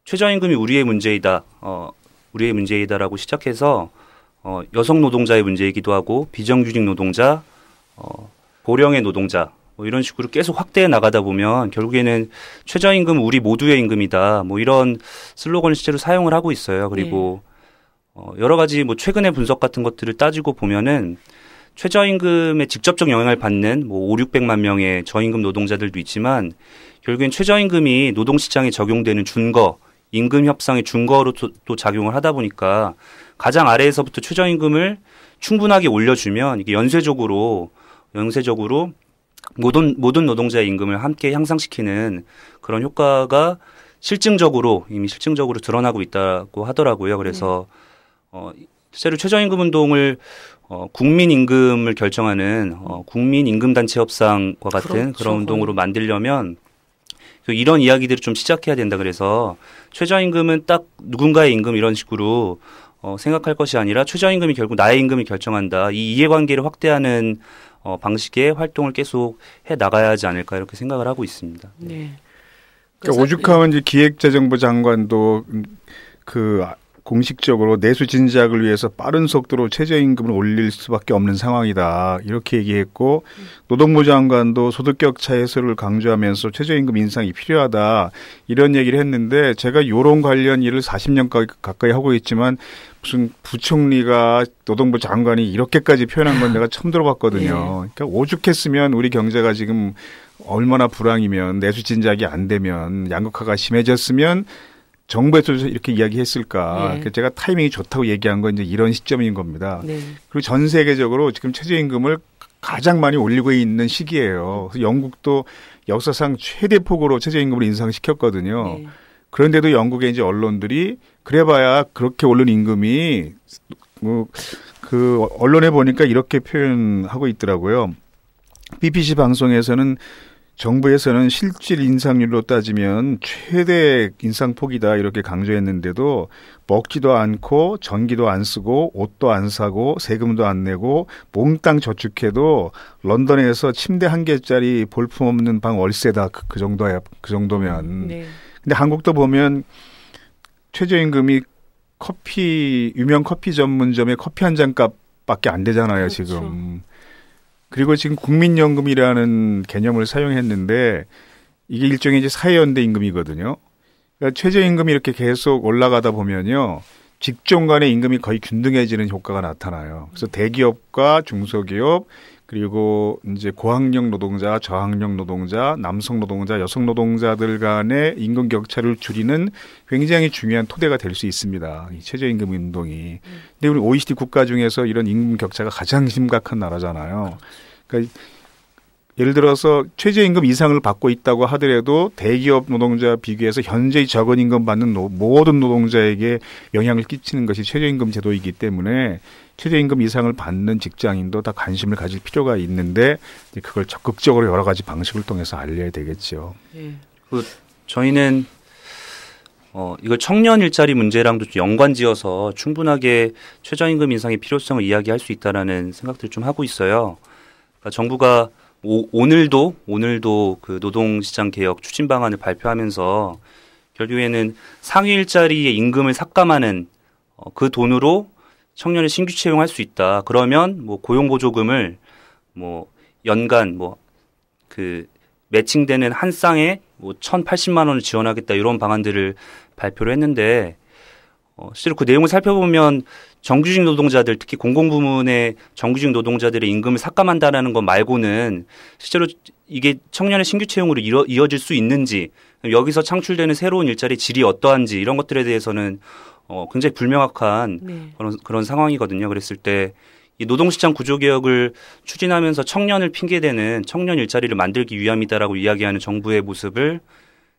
최저임금이 우리의 문제이다. 우리의 문제이다라고 시작해서 여성 노동자의 문제이기도 하고 비정규직 노동자, 고령의 노동자 뭐 이런 식으로 계속 확대해 나가다 보면 결국에는 최저임금 우리 모두의 임금이다. 뭐 이런 슬로건을 실제로 사용을 하고 있어요. 그리고 여러 가지 뭐 최근의 분석 같은 것들을 따지고 보면은 최저임금에 직접적 영향을 받는 뭐 5, 600만 명의 저임금 노동자들도 있지만 결국엔 최저임금이 노동시장에 적용되는 준거, 임금 협상의 준거로 또 작용을 하다 보니까 가장 아래에서부터 최저임금을 충분하게 올려주면 이게 연쇄적으로 모든 노동자의 임금을 함께 향상시키는 그런 효과가 이미 실증적으로 드러나고 있다고 하더라고요. 그래서 실제로 최저임금 운동을 국민 임금을 결정하는 국민 임금단체 협상과 같은 그렇죠. 그런 운동으로 만들려면 이런 이야기들을 좀 시작해야 된다. 그래서 최저임금은 딱 누군가의 임금 이런 식으로 생각할 것이 아니라 최저임금이 결국 나의 임금을 결정한다. 이 이해관계를 확대하는 방식의 활동을 계속 해 나가야 하지 않을까 이렇게 생각을 하고 있습니다. 네. 그러니까 오죽하면 이제 기획재정부 장관도 공식적으로 내수 진작을 위해서 빠른 속도로 최저임금을 올릴 수밖에 없는 상황이다. 이렇게 얘기했고 노동부 장관도 소득격차 해소를 강조하면서 최저임금 인상이 필요하다. 이런 얘기를 했는데 제가 요런 관련 일을 40년 가까이 하고 있지만 무슨 부총리가 노동부 장관이 이렇게까지 표현한 건 내가 처음 들어봤거든요. 그러니까 오죽했으면 우리 경제가 지금 얼마나 불황이면 내수 진작이 안 되면 양극화가 심해졌으면 정부에서 이렇게 이야기했을까. 제가 타이밍이 좋다고 얘기한 건 이제 이런 시점인 겁니다. 그리고 전 세계적으로 지금 최저임금을 가장 많이 올리고 있는 시기예요. 그래서 영국도 역사상 최대 폭으로 최저임금을 인상시켰거든요. 그런데도 영국의 이제 언론들이 그래봐야 그렇게 오른 임금이 그 언론에 보니까 이렇게 표현하고 있더라고요. BBC 방송에서는 정부에서는 실질 인상률로 따지면 최대 인상폭이다 이렇게 강조했는데도 먹지도 않고 전기도 안 쓰고 옷도 안 사고 세금도 안 내고 몽땅 저축해도 런던에서 침대 한 개짜리 볼품없는 방 월세다 그 정도야 그 정도면. 네. 근데 한국도 보면 최저임금이 유명 커피 전문점의 커피 한 잔 값밖에 안 되잖아요. 그렇죠. 지금. 그리고 지금 국민연금이라는 개념을 사용했는데 이게 일종의 이제 사회연대 임금이거든요. 그러니까 최저임금이 이렇게 계속 올라가다 보면요. 직종 간의 임금이 거의 균등해지는 효과가 나타나요. 그래서 대기업과 중소기업 그리고 이제 고학력 노동자, 저학력 노동자, 남성 노동자, 여성 노동자들 간의 임금 격차를 줄이는 굉장히 중요한 토대가 될 수 있습니다. 이 최저임금 운동이. 근데 우리 OECD 국가 중에서 이런 임금 격차가 가장 심각한 나라잖아요. 그러니까 예를 들어서 최저임금 이상을 받고 있다고 하더라도 대기업 노동자와 비교해서 현저히 적은 임금 받는 모든 노동자에게 영향을 끼치는 것이 최저임금 제도이기 때문에 최저임금 이상을 받는 직장인도 다 관심을 가질 필요가 있는데 그걸 적극적으로 여러 가지 방식을 통해서 알려야 되겠죠. 저희는 이걸 청년 일자리 문제랑도 좀 연관지어서 충분하게 최저임금 인상의 필요성을 이야기할 수 있다라는 생각들을 좀 하고 있어요. 그러니까 정부가 오늘도 그 노동시장 개혁 추진 방안을 발표하면서 결국에는 상위 일자리의 임금을 삭감하는 그 돈으로 청년을 신규 채용할 수 있다. 그러면 뭐 고용보조금을 뭐 연간 그 매칭되는 한 쌍에 뭐 1,080만 원을 지원하겠다 이런 방안들을 발표를 했는데 실제로 그 내용을 살펴보면 정규직 노동자들 특히 공공부문의 정규직 노동자들의 임금을 삭감한다라는 것 말고는 실제로 이게 청년의 신규 채용으로 이어질 수 있는지 여기서 창출되는 새로운 일자리 질이 어떠한지 이런 것들에 대해서는 굉장히 불명확한 그런 상황이거든요. 그랬을 때 이 노동시장 구조개혁을 추진하면서 청년을 핑계대는 청년 일자리를 만들기 위함이다라고 이야기하는 정부의 모습을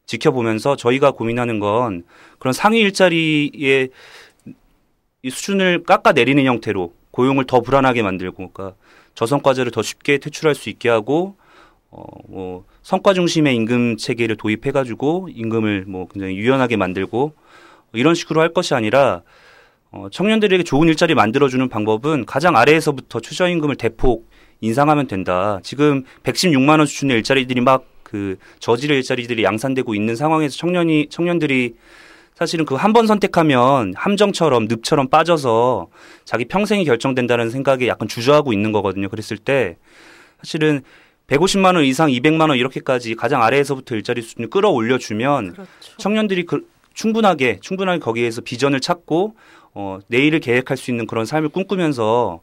지켜보면서 저희가 고민하는 건 그런 상위 일자리의 이 수준을 깎아내리는 형태로 고용을 더 불안하게 만들고, 그러니까 저성과자를 더 쉽게 퇴출할 수 있게 하고, 뭐 성과 중심의 임금 체계를 도입해가지고 임금을 뭐 굉장히 유연하게 만들고 이런 식으로 할 것이 아니라 청년들에게 좋은 일자리 만들어주는 방법은 가장 아래에서부터 최저임금을 대폭 인상하면 된다. 지금 116만 원 수준의 일자리들이 막 그 저질의 일자리들이 양산되고 있는 상황에서 청년들이 사실은 그 한 번 선택하면 함정처럼 늪처럼 빠져서 자기 평생이 결정된다는 생각에 약간 주저하고 있는 거거든요. 그랬을 때 사실은 150만 원 이상 200만 원 이렇게까지 가장 아래에서부터 일자리 수준을 끌어올려주면 그렇죠. 청년들이 충분하게 거기에서 비전을 찾고 내일을 계획할 수 있는 그런 삶을 꿈꾸면서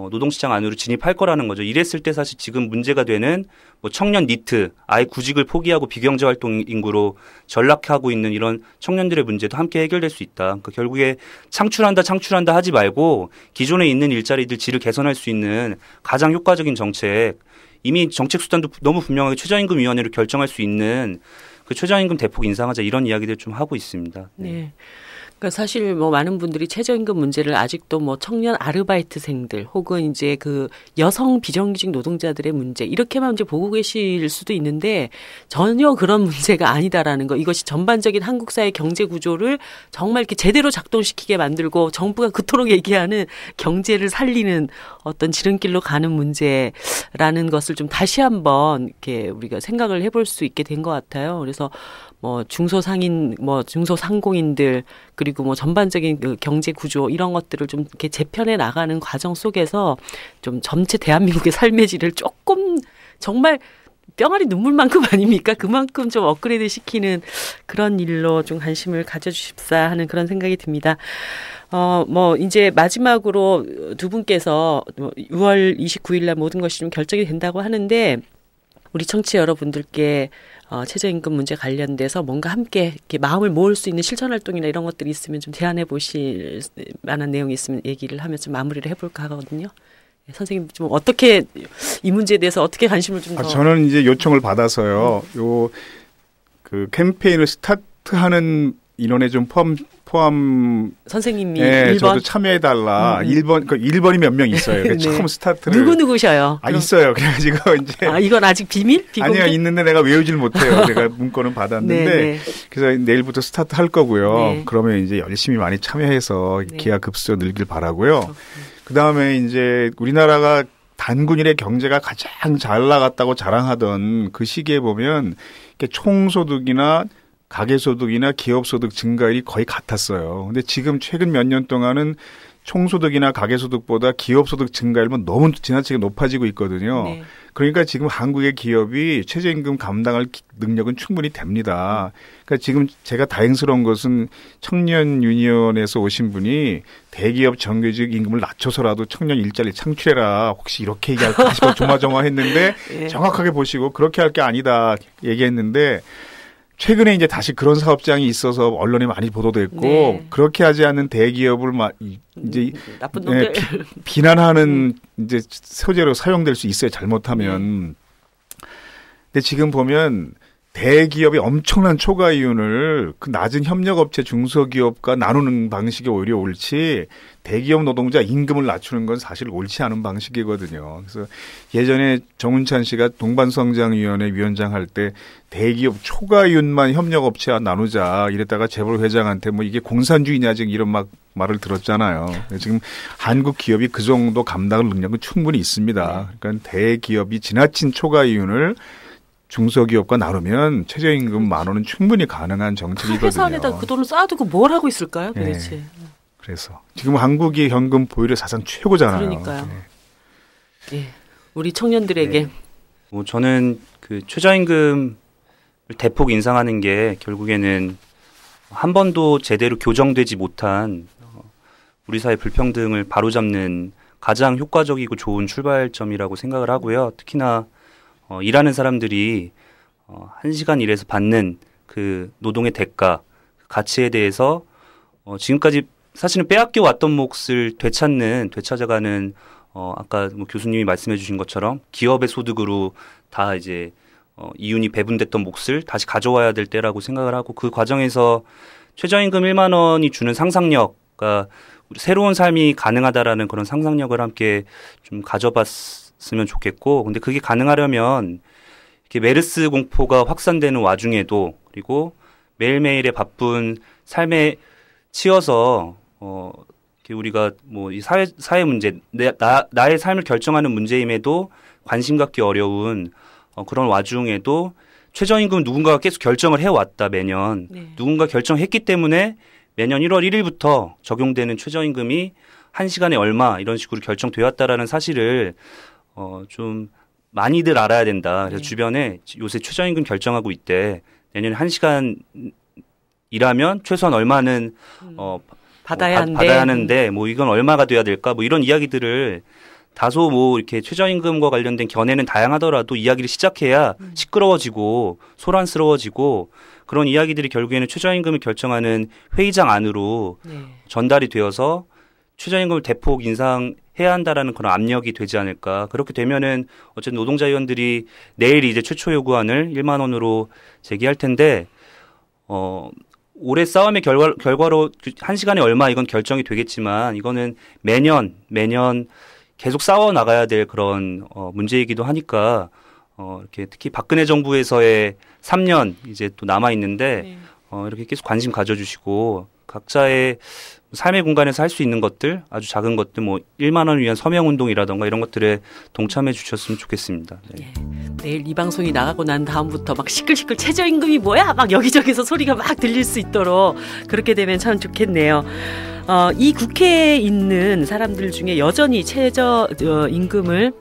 노동시장 안으로 진입할 거라는 거죠. 이랬을 때 사실 지금 문제가 되는 뭐 청년 니트, 아예 구직을 포기하고 비경제 활동 인구로 전락하고 있는 이런 청년들의 문제도 함께 해결될 수 있다. 그러니까 결국에 창출한다 하지 말고 기존에 있는 일자리들 질을 개선할 수 있는 가장 효과적인 정책, 이미 정책 수단도 너무 분명하게 최저임금위원회로 결정할 수 있는 그 최저임금 대폭 인상하자 이런 이야기들 좀 하고 있습니다. 네. 그러니까 사실 뭐 많은 분들이 최저임금 문제를 아직도 뭐 청년 아르바이트생들 혹은 이제 그 여성 비정규직 노동자들의 문제 이렇게만 이제 보고 계실 수도 있는데 전혀 그런 문제가 아니다라는 거. 이것이 전반적인 한국 사회 경제 구조를 정말 이렇게 제대로 작동시키게 만들고 정부가 그토록 얘기하는 경제를 살리는 어떤 지름길로 가는 문제라는 것을 좀 다시 한번 이렇게 우리가 생각을 해볼 수 있게 된 것 같아요. 그래서 뭐 중소상인, 뭐 중소상공인들 그리고 뭐 전반적인 그 경제 구조 이런 것들을 좀 이렇게 재편해 나가는 과정 속에서 좀 전체 대한민국의 삶의 질을 조금 정말 뿅아리 눈물만큼 아닙니까? 그만큼 좀 업그레이드 시키는 그런 일로 좀 관심을 가져주십사 하는 그런 생각이 듭니다. 뭐 이제 마지막으로 두 분께서 6월 29일 날 모든 것이 좀 결정이 된다고 하는데 우리 청취자 여러분들께 최저임금 문제 관련돼서 뭔가 함께 이렇게 마음을 모을 수 있는 실천 활동이나 이런 것들이 있으면 좀 제안해 보실 만한 내용이 있으면 얘기를 하면 좀 마무리를 해볼까 하거든요. 선생님 좀 어떻게 이 문제에 대해서 어떻게 관심을 좀 더? 저는 이제 요청을 받아서요. 요 그 캠페인을 스타트하는 인원에 좀 포함 선생님이 네, 1번 저도 참여해달라. 1번이 몇 명 있어요. 네. 처음 스타트를 누구셔요? 있어요. 그래가지고 이제 이건 아직 비밀? 비공개? 아니요, 있는데 내가 외우질 못해요. 내가 문건은 받았는데 네, 네. 그래서 내일부터 스타트 할 거고요. 네. 그러면 이제 열심히 많이 참여해서 네. 기하급수로 늘길 바라고요. 그 다음에 이제 우리나라가 단군일의 경제가 가장 잘 나갔다고 자랑하던 그 시기에 보면 총소득이나 가계소득이나 기업소득 증가율이 거의 같았어요. 근데 지금 최근 몇 년 동안은 총소득이나 가계소득보다 기업소득 증가율은 너무 지나치게 높아지고 있거든요. 네. 그러니까 지금 한국의 기업이 최저임금 감당할 능력은 충분히 됩니다. 그러니까 지금 제가 다행스러운 것은 청년 유니언에서 오신 분이 대기업 정규직 임금을 낮춰서라도 청년 일자리 창출해라. 혹시 이렇게 얘기할까 싶어 조마조마했는데 네. 정확하게 보시고 그렇게 할 게 아니다 얘기했는데 최근에 이제 다시 그런 사업장이 있어서 언론에 많이 보도됐고 네. 그렇게 하지 않는 대기업을 이제 나쁜 놈들 비난하는 이제 소재로 사용될 수 있어요. 잘못하면. 근데 지금 보면 대기업이 엄청난 초과 이윤을 그 낮은 협력업체 중소기업과 나누는 방식이 오히려 옳지 대기업 노동자 임금을 낮추는 건 사실 옳지 않은 방식이거든요. 그래서 예전에 정운찬 씨가 동반성장위원회 위원장 할 때 대기업 초과 이윤만 협력업체와 나누자 이랬다가 재벌 회장한테 뭐 이게 공산주의냐 지금 이런 말을 들었잖아요. 지금 한국 기업이 그 정도 감당할 능력은 충분히 있습니다. 그러니까 대기업이 지나친 초과 이윤을 중소기업과 나누면 최저임금 10,000원은 충분히 가능한 정책이거든요. 회사 안에다 그 돈을 쌓아두고 뭘 하고 있을까요? 도대체. 네. 그래서 지금 한국이 현금 보유율이 사상 최고잖아요. 그러니까요. 네. 네. 우리 청년들에게. 네. 저는 그 최저임금을 대폭 인상하는 게 결국에는 한 번도 제대로 교정되지 못한 우리 사회 불평등을 바로잡는 가장 효과적이고 좋은 출발점이라고 생각을 하고요. 특히나 일하는 사람들이 1시간 일해서 받는 그 노동의 대가, 그 가치에 대해서 지금까지 사실은 빼앗겨 왔던 몫을 되찾아가는 아까 뭐 교수님이 말씀해 주신 것처럼 기업의 소득으로 다 이제 이윤이 배분됐던 몫을 다시 가져와야 될 때라고 생각을 하고 그 과정에서 최저임금 1만 원이 주는 상상력, 그러니까 새로운 삶이 가능하다라는 그런 상상력을 함께 좀 가져봤으면 좋겠고, 근데 그게 가능하려면 이렇게 메르스 공포가 확산되는 와중에도 그리고 매일매일의 바쁜 삶에 치여서 이렇게 우리가 뭐 이 사회 문제, 나의 삶을 결정하는 문제임에도 관심 갖기 어려운 그런 와중에도 최저임금 누군가가 계속 결정을 해왔다 매년. 네. 누군가 결정했기 때문에 매년 1월 1일부터 적용되는 최저임금이 1시간에 얼마 이런 식으로 결정되었다라는 사실을 좀 많이들 알아야 된다. 그래서 네. 주변에 요새 최저임금 결정하고 있대. 내년에 1시간 일하면 최소한 얼마는 받아야 하는데 뭐 이건 얼마가 돼야 될까? 뭐 이런 이야기들을 다소 뭐 이렇게 최저임금과 관련된 견해는 다양하더라도 이야기를 시작해야 시끄러워지고 소란스러워지고 그런 이야기들이 결국에는 최저임금을 결정하는 회의장 안으로 네. 전달이 되어서 최저임금을 대폭 인상해야 한다라는 그런 압력이 되지 않을까. 그렇게 되면은 어쨌든 노동자 의원들이 내일 이제 최초 요구안을 1만 원으로 제기할 텐데 올해 싸움의 결과로 1시간에 얼마 이건 결정이 되겠지만 이거는 매년 계속 싸워 나가야 될 그런 문제이기도 하니까 이렇게 특히 박근혜 정부에서의 3년 이제 또 남아 있는데 네. 이렇게 계속 관심 가져주시고 각자의 삶의 공간에서 할 수 있는 것들 아주 작은 것들 뭐 1만 원을 위한 서명 운동이라던가 이런 것들에 동참해 주셨으면 좋겠습니다. 네. 내일 이 방송이 나가고 난 다음부터 막 시끌시끌 최저임금이 뭐야? 막 여기저기서 소리가 막 들릴 수 있도록 그렇게 되면 참 좋겠네요. 이 국회에 있는 사람들 중에 여전히 최저임금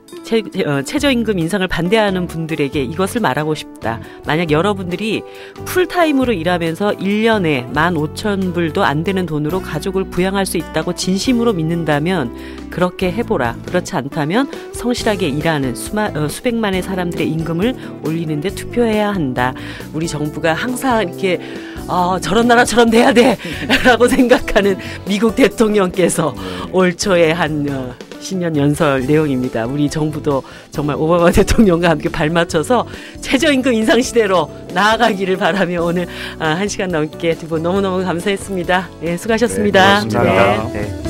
인상을 반대하는 분들에게 이것을 말하고 싶다. 만약 여러분들이 풀타임으로 일하면서 1년에 15,000불도 안 되는 돈으로 가족을 부양할 수 있다고 진심으로 믿는다면 그렇게 해보라. 그렇지 않다면 성실하게 일하는 수백만의 사람들의 임금을 올리는 데 투표해야 한다. 우리 정부가 항상 이렇게 저런 나라처럼 돼야 돼 라고 생각하는 미국 대통령께서 올 초에 한 신년 연설 내용입니다. 우리 정부도 정말 오바마 대통령과 함께 발맞춰서 최저임금 인상 시대로 나아가기를 바라며 오늘 1시간 넘게 두 분 너무너무 감사했습니다. 네, 수고하셨습니다. 네, 고맙습니다. 네.